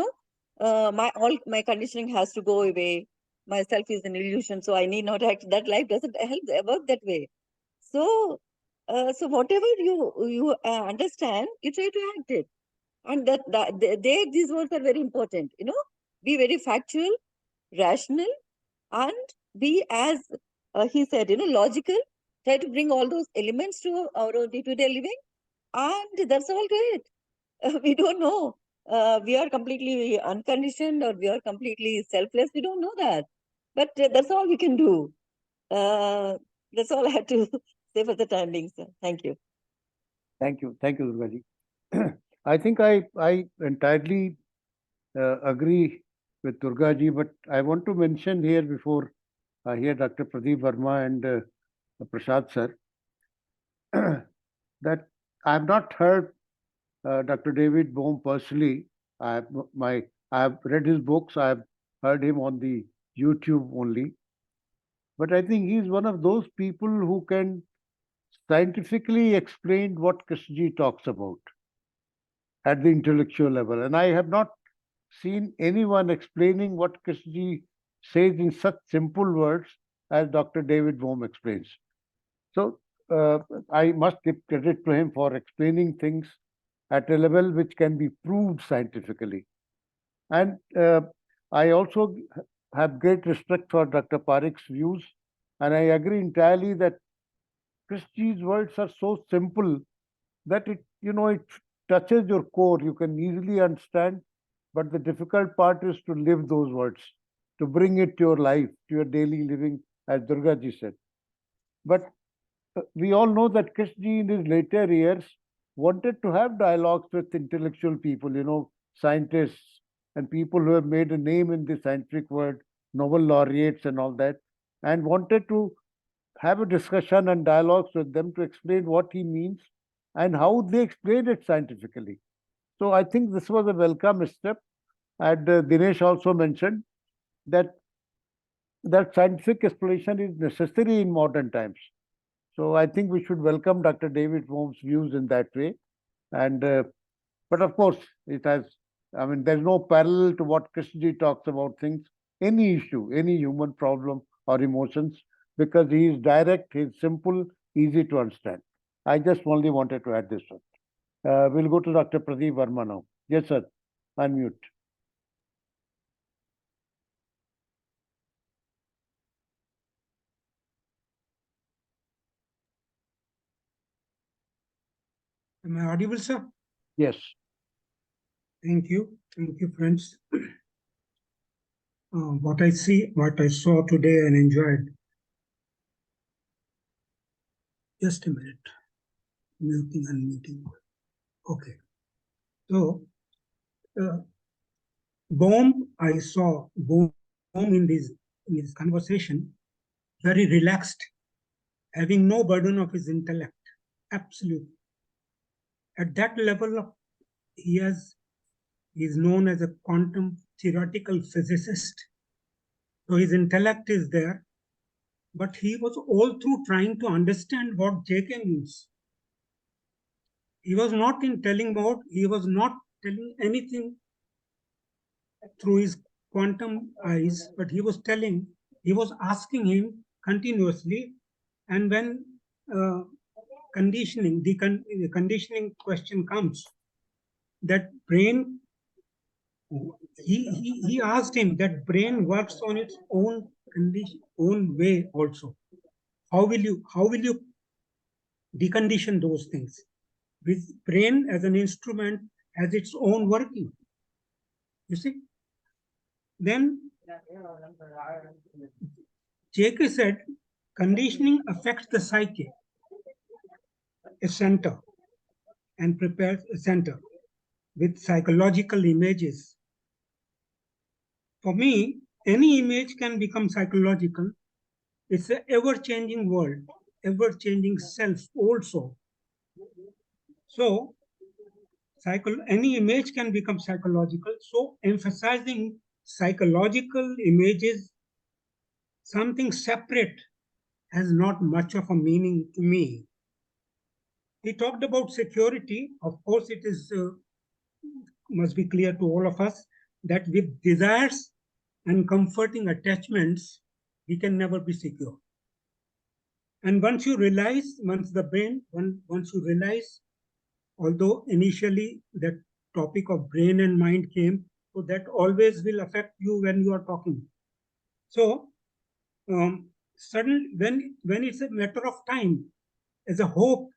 all my conditioning has to go away. Myself is an illusion, so I need not act. That life doesn't work that way. So, so whatever you understand, you try to act it. And these words are very important, be very factual, rational, and be, as he said, logical. Try to bring all those elements to our day-to-day living, and that's all great. We don't know. We are completely unconditioned, or we are completely selfless. We don't know that. But that's all we can do. That's all I have to say for the time being, sir. Thank you.
Thank you, Durgaji. I think I entirely agree with Durgaji, but I want to mention here before I hear Dr. Pradeep Verma and Prasad sir that I have not heard Dr. David Bohm personally. I have read his books. I have heard him on the YouTube only. But I think he's one of those people who can scientifically explain what Krishnaji talks about at the intellectual level. And I have not seen anyone explaining what Krishnaji says in such simple words as Dr. David Bohm explains. So I must give credit to him for explaining things at a level which can be proved scientifically. And I also have great respect for Dr. Parekh's views, and I agree entirely that Krishnaji's words are so simple that it touches your core. You can easily understand, but the difficult part is to live those words, to bring it to your life, to your daily living, as Durgaji said. But we all know that Krishnaji in his later years wanted to have dialogues with intellectual people, scientists and people who have made a name in the scientific world, Nobel laureates and all that, and wanted to have a discussion and dialogues with them to explain what he means and how they explain it scientifically. So I think this was a welcome step. And Dinesh also mentioned that scientific explanation is necessary in modern times. So I think we should welcome Dr. David Bohm's views in that way. And but of course, there's no parallel to what Krishnaji talks about things, any issue, any human problem or emotions, because he is direct, he's simple, easy to understand. I just only wanted to add this one. We'll go to Dr. Pradeep Verma now. Yes, sir. Unmute.
Am I audible, sir?
Yes.
Thank you, friends. What I saw today and enjoyed Just a minute. Muting, unmuting. Okay. So, Bohm, I saw Bohm in this conversation, very relaxed, having no burden of his intellect. Absolutely. At that level, he is known as a quantum theoretical physicist. So his intellect is there, but he was all through trying to understand what JK means. He was not in telling mode. He was not telling anything through his quantum eyes, but he was asking him continuously. And when the conditioning question comes, that brain, he asked him that brain works on its own own way also. How will you decondition those things? With brain as an instrument has its own working. You see? Then JK said, conditioning affects the psyche, a center, and prepares a center with psychological images. For me, any image can become psychological. It's an ever-changing world, ever-changing self also. So, any image can become psychological. So, emphasizing psychological images, something separate, has not much of a meaning to me. He talked about security. Of course, it is must be clear to all of us that with desires and comforting attachments, we can never be secure. And once you realize, once you realize, although initially that topic of brain and mind came, so that always will affect you when you are talking. So suddenly, when it's a matter of time, as a hope,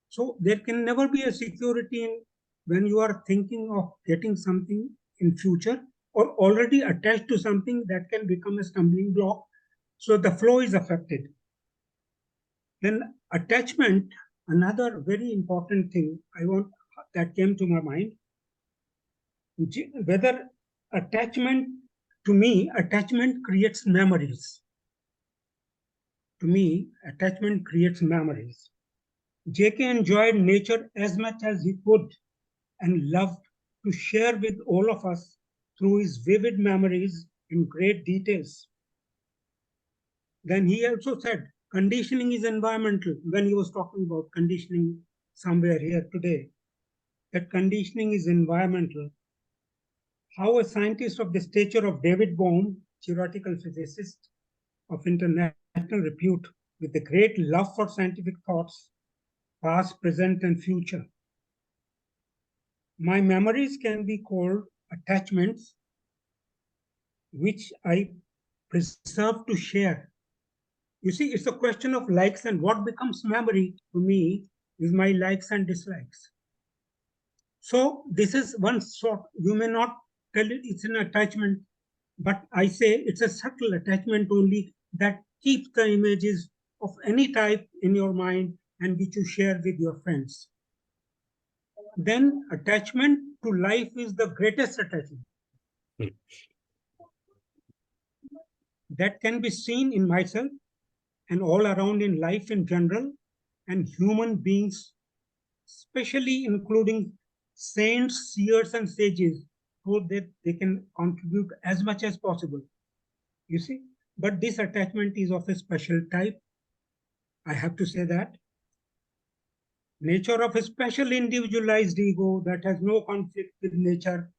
so there can never be a security in when you are thinking of getting something in future or already attached to something that can become a stumbling block. So the flow is affected. Then attachment, another very important thing that came to my mind, whether attachment, to me, attachment creates memories. To me, attachment creates memories. JK enjoyed nature as much as he could and loved to share with all of us through his vivid memories in great details. Then he also said, conditioning is environmental, when he was talking about conditioning somewhere here today, that conditioning is environmental. How a scientist of the stature of David Bohm, theoretical physicist of international repute, with a great love for scientific thoughts, past, present, and future. My memories can be called attachments, which I preserve to share. You see, it's a question of likes, and what becomes memory to me is my likes and dislikes. So this is one sort. You may not tell it it's an attachment, but I say it's a subtle attachment only that keeps the images of any type in your mind and which you share with your friends. Then attachment to life is the greatest attachment. That can be seen in myself and all around in life in general, and human beings, especially including saints, seers, and sages, so that they can contribute as much as possible. You see, but this attachment is of a special type. I have to say that. Nature of a special individualized ego that has no conflict with nature,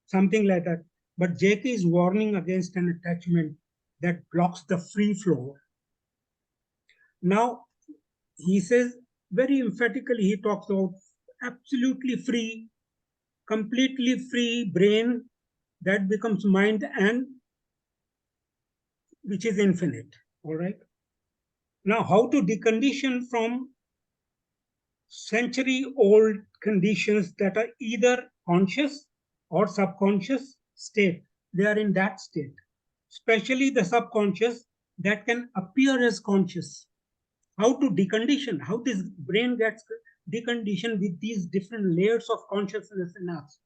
something like that. But JK is warning against an attachment that blocks the free flow. Now, he says very emphatically, he talks about absolutely free, completely free brain that becomes mind and which is infinite. All right. Now, how to decondition from century-old conditions that are either conscious or subconscious state. They are in that state, especially the subconscious that can appear as conscious. how to decondition, how this brain gets deconditioned with these different layers of consciousness in us.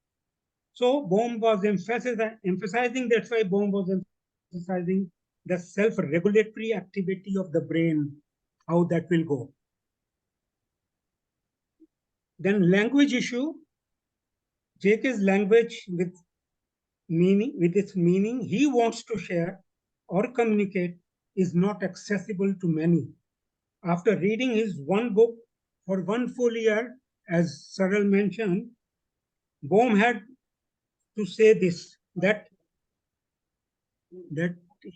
So Bohm was emphasizing, that's why Bohm was emphasizing the self-regulatory activity of the brain, how that will go. Then language issue, JK's language with its meaning he wants to share or communicate is not accessible to many. After reading his one book for one full year, as Saral mentioned, Bohm had to say this, that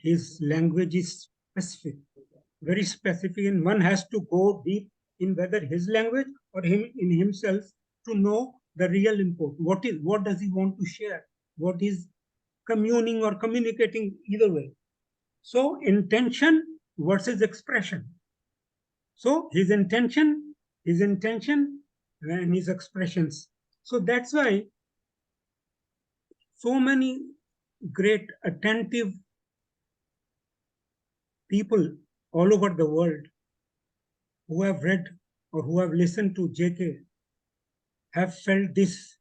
his language is specific, very specific, and one has to go deep in whether his language or him in himself to know the real import. What does he want to share? What is communing or communicating, either way? So intention versus expression. So his intention and his expressions. So that's why so many great attentive people all over the world who have read or who have listened to JK have felt this.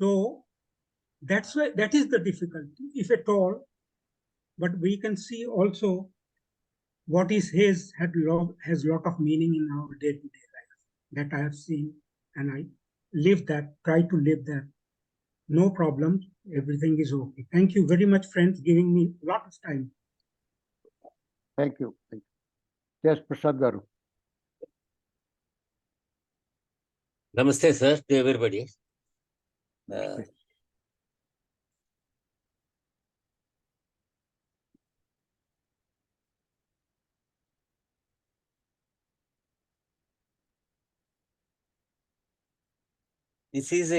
So that's why that is the difficulty, if at all. But we can see also what is his has lot of meaning in our day-to-day life. That I have seen, and I live that, try to live that. No problem, everything is okay. Thank you very much, friends, giving me a lot of time.
Thank you. Yes, Prasad Garu.
Namaste, sir, to everybody. This is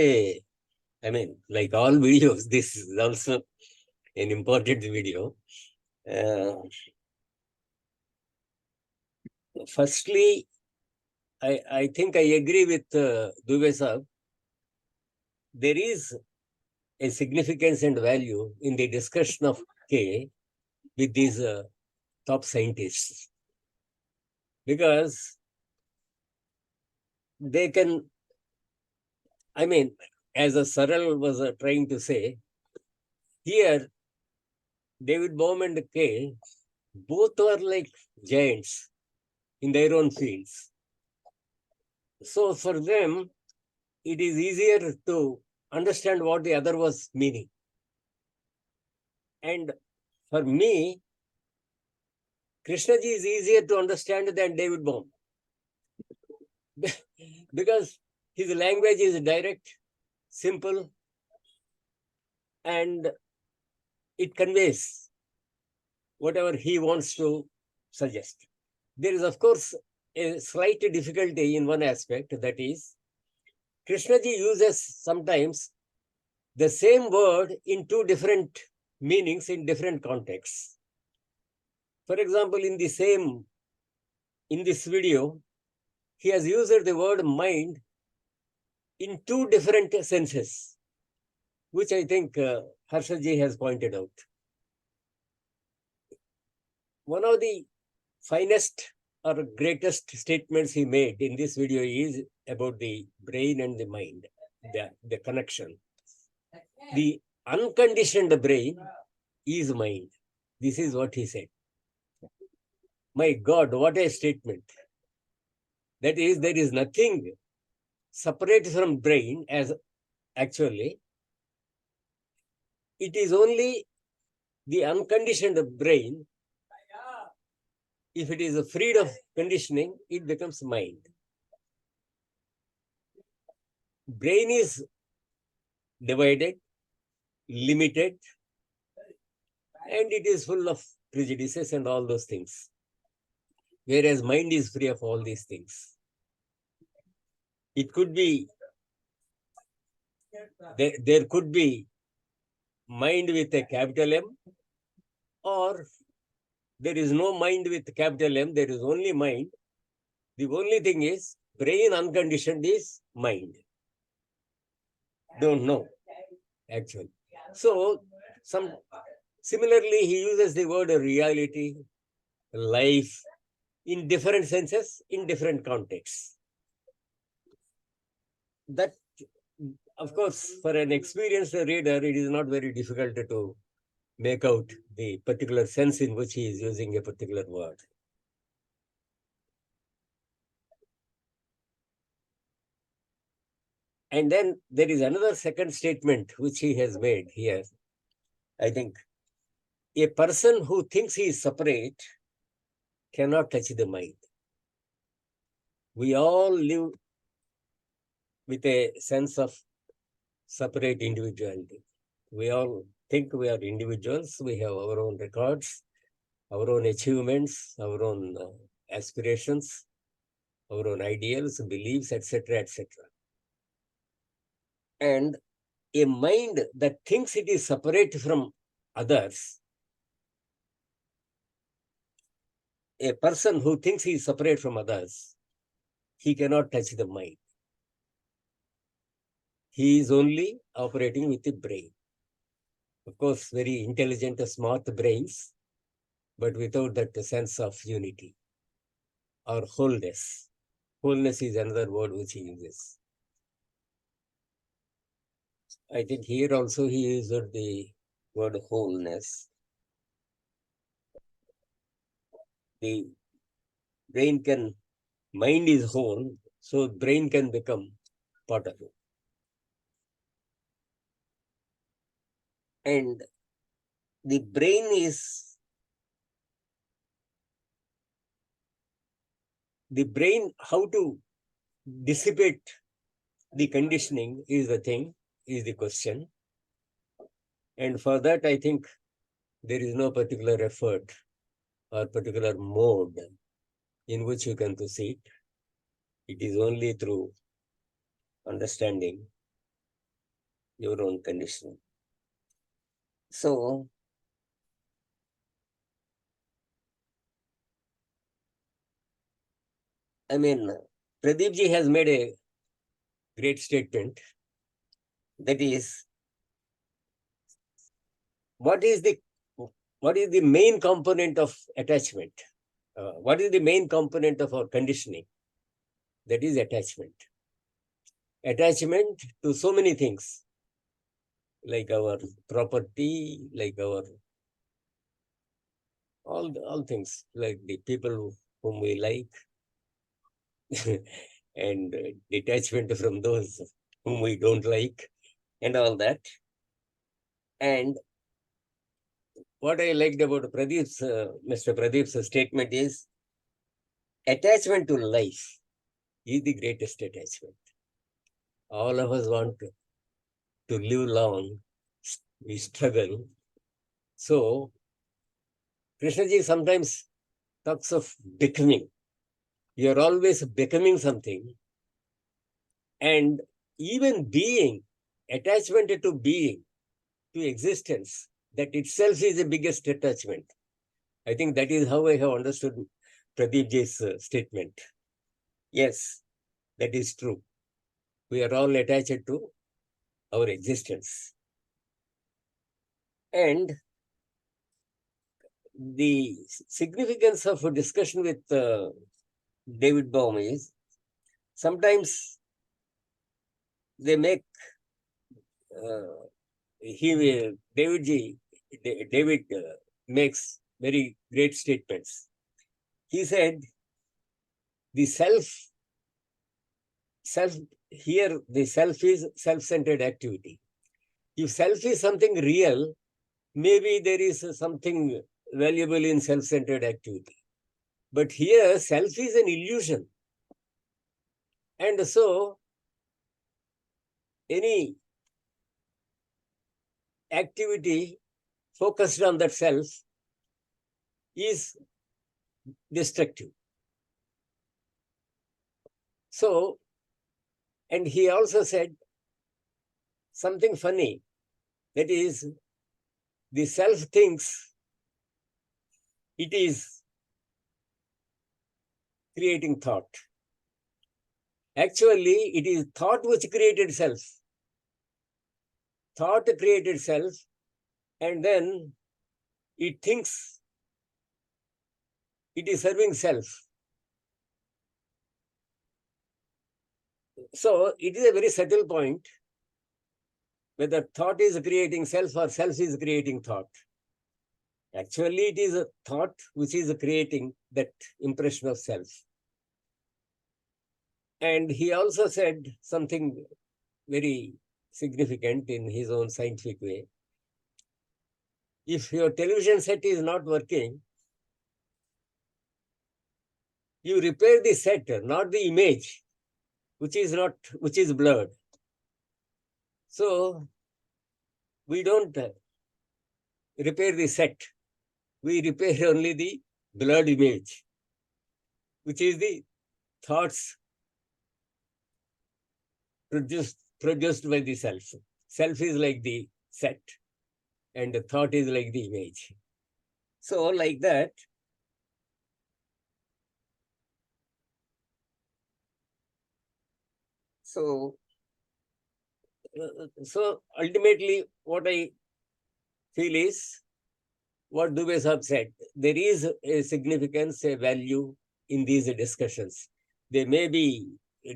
like all videos, this is also an important video. Firstly, I think I agree with Dubey Saab. There is a significance and value in the discussion of K with these top scientists, because they can, as a Saral was trying to say, here David Bohm and K both are like giants in their own fields. So for them, it is easier to understand what the other was meaning. And for me, Krishnaji is easier to understand than David Bohm. Because his language is direct, simple, and it conveys whatever he wants to suggest. There is, of course, a slight difficulty in one aspect, that is, Krishnaji uses sometimes the same word in two different meanings in different contexts. For example, in this video, he has used the word mind in two different senses, which I think Harshadji has pointed out. One of the finest or greatest statements he made in this video is about the brain and the mind, the connection. The unconditioned brain is mind. This is what he said. My God, what a statement. That is, there is nothing separate from brain as actually. It is only the unconditioned brain. If it is freed of conditioning, it becomes mind. Brain is divided, limited, and it is full of prejudices and all those things. Whereas mind is free of all these things. It could be, there could be mind with a capital M, or there is no mind with capital M, there is only mind. The only thing is, brain unconditioned is mind. Don't know, actually. So, similarly, he uses the word reality, life, in different senses, in different contexts. That, of course, for an experienced reader, it is not very difficult to make out the particular sense in which he is using a particular word. And then there is another second statement which he has made here. I think a person who thinks he is separate cannot touch the mind. We all live with a sense of separate individuality. We all think we are individuals. We have our own records, our own achievements, our own aspirations, our own ideals, beliefs, etc., etc. And a mind that thinks it is separate from others, a person who thinks he is separate from others, he cannot touch the mind. He is only operating with the brain. Of course, very intelligent, smart brains, but without that sense of unity or wholeness. Wholeness is another word which he uses. I think here also he used the word wholeness. The brain can, mind is whole, so brain can become part of it. And the brain is, how to dissipate the conditioning is the thing, is the question. And for that, I think there is no particular effort or particular mode in which you can proceed. It is only through understanding your own conditioning. So, I mean, Pradeep ji has made a great statement. That is, what is the main component of attachment? What is the main component of our conditioning? That is attachment. Attachment to so many things, like our property, like our all things, like the people whom we like, and detachment from those whom we don't like, and all that. And what I liked about Mr. Pradeep's statement is attachment to life is the greatest attachment. All of us want to live long, we struggle. So, Krishnaji sometimes talks of becoming. You are always becoming something. And even being, attachment to being, to existence, that itself is the biggest attachment. I think that is how I have understood Pradeepji's statement. Yes, that is true. We are all attached to our existence. And the significance of a discussion with David Bohm is sometimes they make David makes very great statements. He said, the here the self is self-centered activity. If self is something real, maybe there is something valuable in self-centered activity. But here, self is an illusion. And so, any activity focused on that self is destructive. So, and he also said something funny, that is, the self thinks it is creating thought. Actually, it is thought which created self. Thought created self, and then it thinks it is serving self. So it is a very subtle point whether thought is creating self or self is creating thought. Actually, it is a thought which is creating that impression of self. And he also said something very significant in his own scientific way. If your television set is not working, you repair the set, not the image, which is blurred. So we don't repair the set. We repair only the blurred image, which is the thoughts produced by the self. Self is like the set, and the thought is like the image. So like that, so ultimately what I feel is what Dubey Sahab said. There is a significance, a value in these discussions. There may be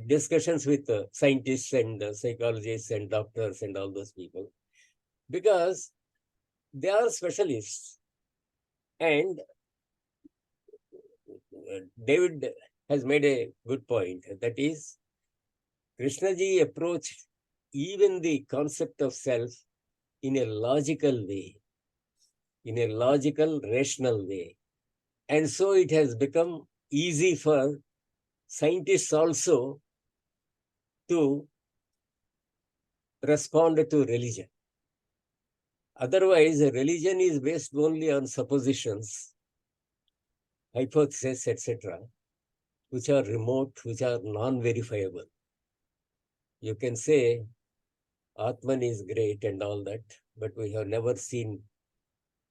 discussions with scientists and psychologists and doctors and all those people, because they are specialists. And David has made a good point. That is, Krishnaji approached even the concept of self in a logical way, in a logical, rational way. And so it has become easy for scientists also to respond to religion. Otherwise, religion is based only on suppositions, hypotheses, etc., which are remote, which are non-verifiable. You can say Atman is great and all that, but we have never seen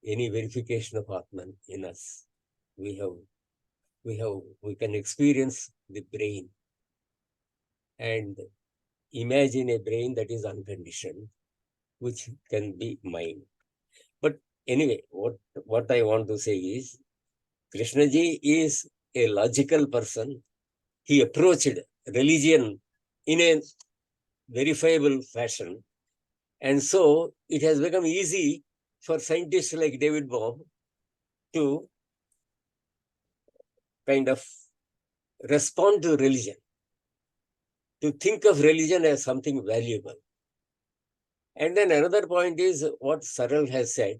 any verification of Atman in us. We can experience the brain and imagine a brain that is unconditioned, which can be mind. But anyway, what I want to say is, Krishnaji is a logical person. He approached religion in a verifiable fashion. And so it has become easy for scientists like David Bohm to kind of respond to religion, to think of religion as something valuable. And then another point is what Saral has said.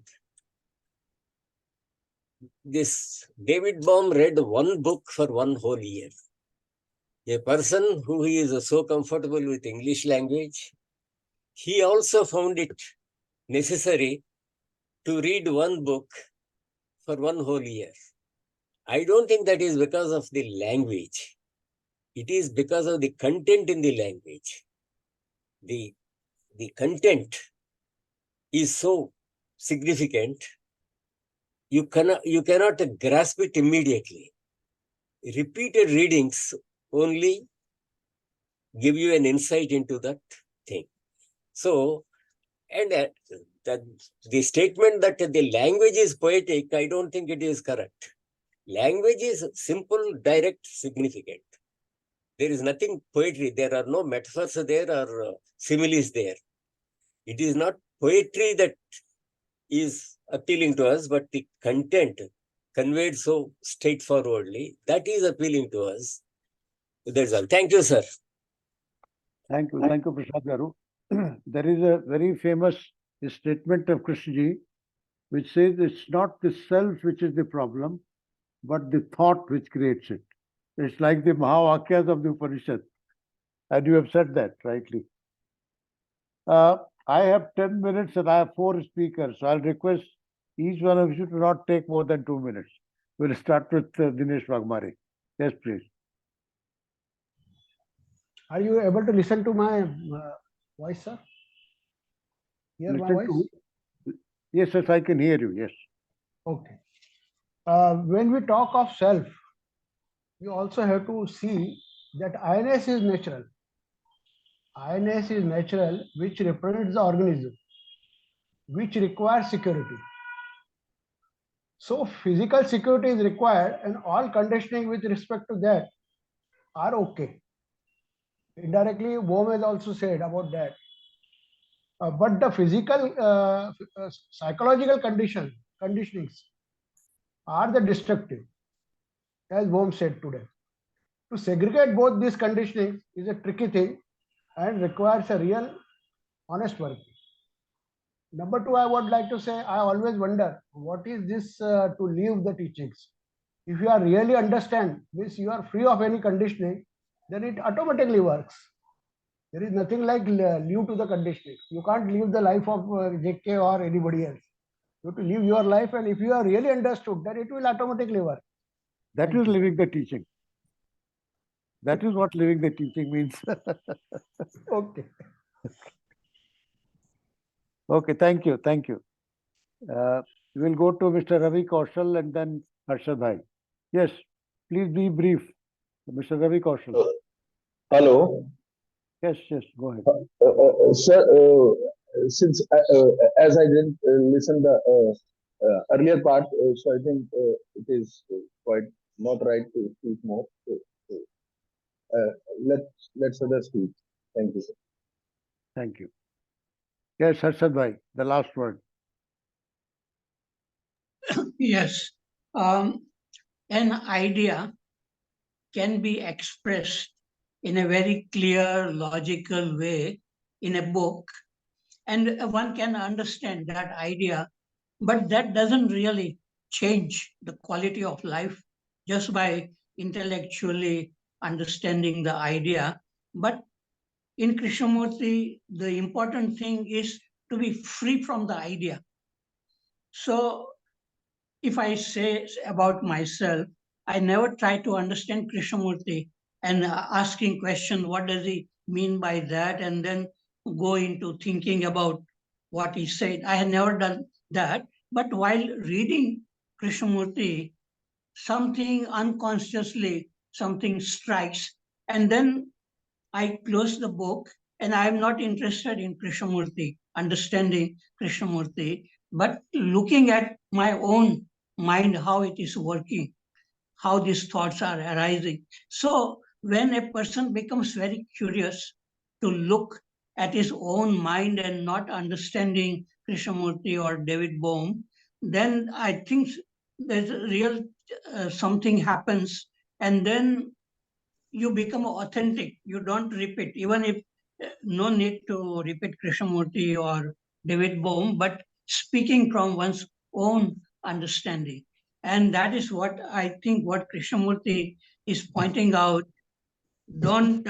This David Bohm read one book for one whole year. A person who is so comfortable with English language, he also found it necessary to read one book for one whole year. I don't think that is because of the language. It is because of the content in the language. The content is so significant, you cannot grasp it immediately. Repeated readings only give you an insight into that thing. So, and the statement that the language is poetic, I don't think it is correct. Language is simple, direct, significant. There is nothing poetry. There are no metaphors there or similes there. It is not poetry that is appealing to us, but the content conveyed so straightforwardly, that is appealing to us. That's all. Thank you, sir.
Thank you, Prasad Garu. There is a very famous statement of Krishnaji which says it's not the self which is the problem, but the thought which creates it. It's like the Mahavakyas of the Upanishad. And you have said that rightly. I have 10 minutes and I have 4 speakers. So I'll request each one of you to not take more than 2 minutes. We'll start with Dinesh Waghmare. Yes, please.
Are you able to listen to my voice, sir? Hear my voice?
Yes, yes, I can hear you. Yes.
Okay. When we talk of self, you also have to see that I-ness is natural. I-ness is natural, which represents the organism, which requires security. So physical security is required, and all conditioning with respect to that are okay. Indirectly, Bohm has also said about that. But the physical, psychological conditionings are the destructive, as Bohm said today. To segregate both these conditionings is a tricky thing and requires a real, honest work. Number two, I would like to say, I always wonder what is this to leave the teachings. If you are really understand this, you are free of any conditioning, then it automatically works. There is nothing like leave to the conditioning. You can't live the life of JK or anybody else. You have to live your life, and if you are really understood, then it will automatically work.
That
Thank
is
you.
living the teaching. That is what living the teaching means.
Okay.
Okay, thank you, thank you. We'll go to Mr. Ravi Kaushal and then Harshad Bhai. Yes, please be brief. Mr. Ravi Kaushal.
Hello,
Yes, yes, go ahead.
sir. Since as I didn't listen the earlier part, so I think it is quite not right to speak more. So, uh, let's others speak. Thank you, sir.
Thank you. Yes, Harshad Bhai, the last word.
Yes. An idea can be expressed in a very clear, logical way in a book, and one can understand that idea, but that doesn't really change the quality of life just by intellectually understanding the idea. But in Krishnamurti, the important thing is to be free from the idea. So if I say about myself, I never try to understand Krishnamurti and asking question, what does he mean by that? And then go into thinking about what he said. I had never done that. But while reading Krishnamurti, something unconsciously, something strikes. And then I close the book and I am not interested in Krishnamurti, understanding Krishnamurti, but looking at my own mind, how it is working, how these thoughts are arising. So when a person becomes very curious to look at his own mind and not understanding Krishnamurti or David Bohm, then I think there's a real something happens, and then you become authentic. You don't repeat, even if no need to repeat Krishnamurti or David Bohm, but speaking from one's own understanding. And that is what I think what Krishnamurti is pointing out. Don't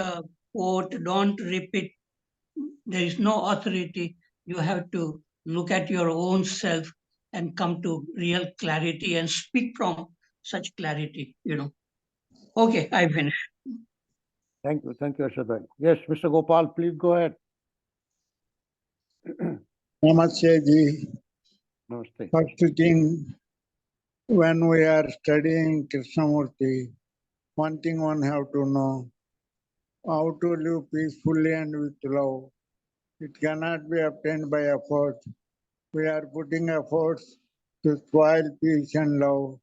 quote, don't repeat. There is no authority. You have to look at your own self and come to real clarity and speak from such clarity. Okay, I finished.
Thank you, Harshad Bhai. Yes, Mr. Gopal, please go ahead.
Namaste ji.
Namaste.
First thing, when we are studying Krishnamurti, one thing one have to know, how to live peacefully and with love. It cannot be obtained by effort. We are putting efforts to spoil peace and love.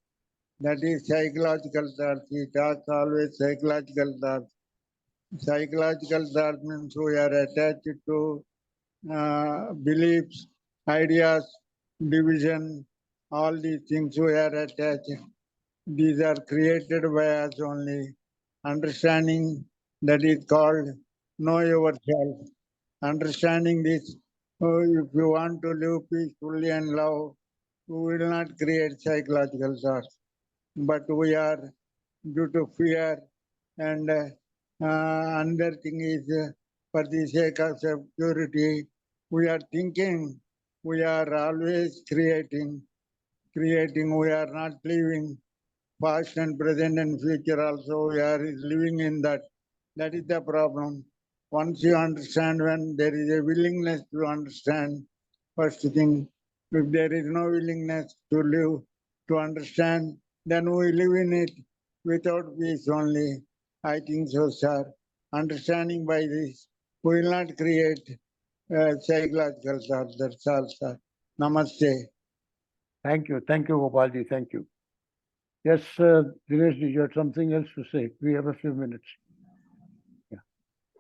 That is psychological thought. We talk always psychological thought. Psychological thought means we are attached to beliefs, ideas, division, all these things we are attached. These are created by us only. Understanding that is called know yourself. Understanding this, if you want to live peacefully and love, you will not create psychological thoughts. But we are, due to fear and another thing is for the sake of security, we are thinking, we are always creating, we are not living past and present and future also, we are living in that. That is the problem. Once you understand, when there is a willingness to understand, first thing, if there is no willingness to live, to understand, then we live in it without peace only. I think so, sir. Understanding by this, we will not create psychological thoughts. That's all, sir. Namaste.
Thank you, Gopalji. Thank you. Yes, Dinesh, you had something else to say. We have a few minutes.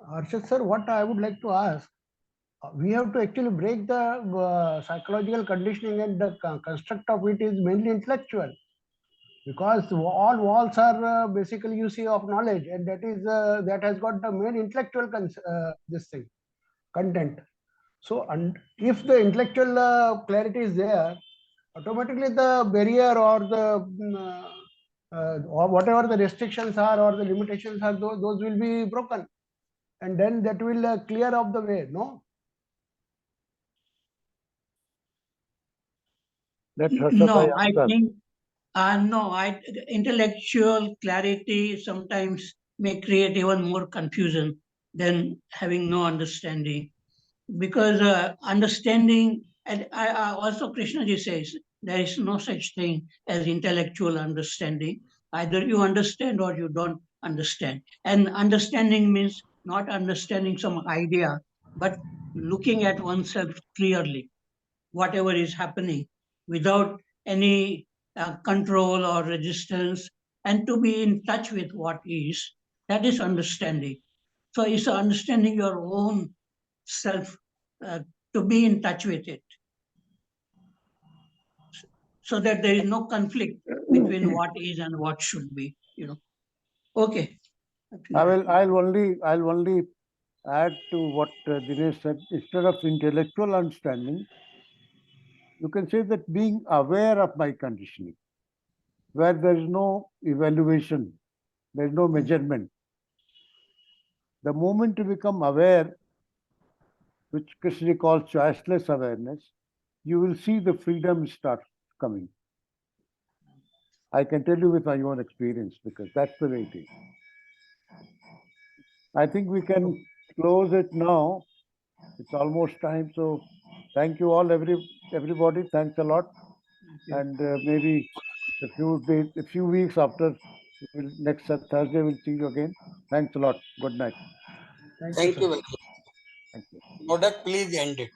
Harshad sir, what I would like to ask, we have to actually break the psychological conditioning, and the construct of it is mainly intellectual, because all walls are basically you see of knowledge, and that is that has got the main intellectual this thing content. So, and if the intellectual clarity is there, automatically the barrier or the or whatever the restrictions are or the limitations are, those will be broken, and then that will clear up the way. No.
Let Harsha
No, I
answer.
think, intellectual clarity sometimes may create even more confusion than having no understanding. Because understanding, and I also Krishnaji says there is no such thing as intellectual understanding. Either you understand or you don't understand. And understanding means not understanding some idea, but looking at oneself clearly, whatever is happening, without any control or resistance, and to be in touch with what is. That is understanding. So it's understanding your own self, to be in touch with it, so that there is no conflict between what is and what should be. Okay.
I'll only add to what Dinesh said. Instead of intellectual understanding, you can say that being aware of my conditioning, where there is no evaluation, there is no measurement. The moment you become aware, which Krishna calls choiceless awareness, you will see the freedom start coming. I can tell you with my own experience, because that's the way it is. I think we can close it now. It's almost time. So thank you all, everybody. Thanks a lot. And maybe a few weeks after, next Thursday, we'll see you again. Thanks a lot. Good night.
Thank you very much.
Thank you.
Product, please end it.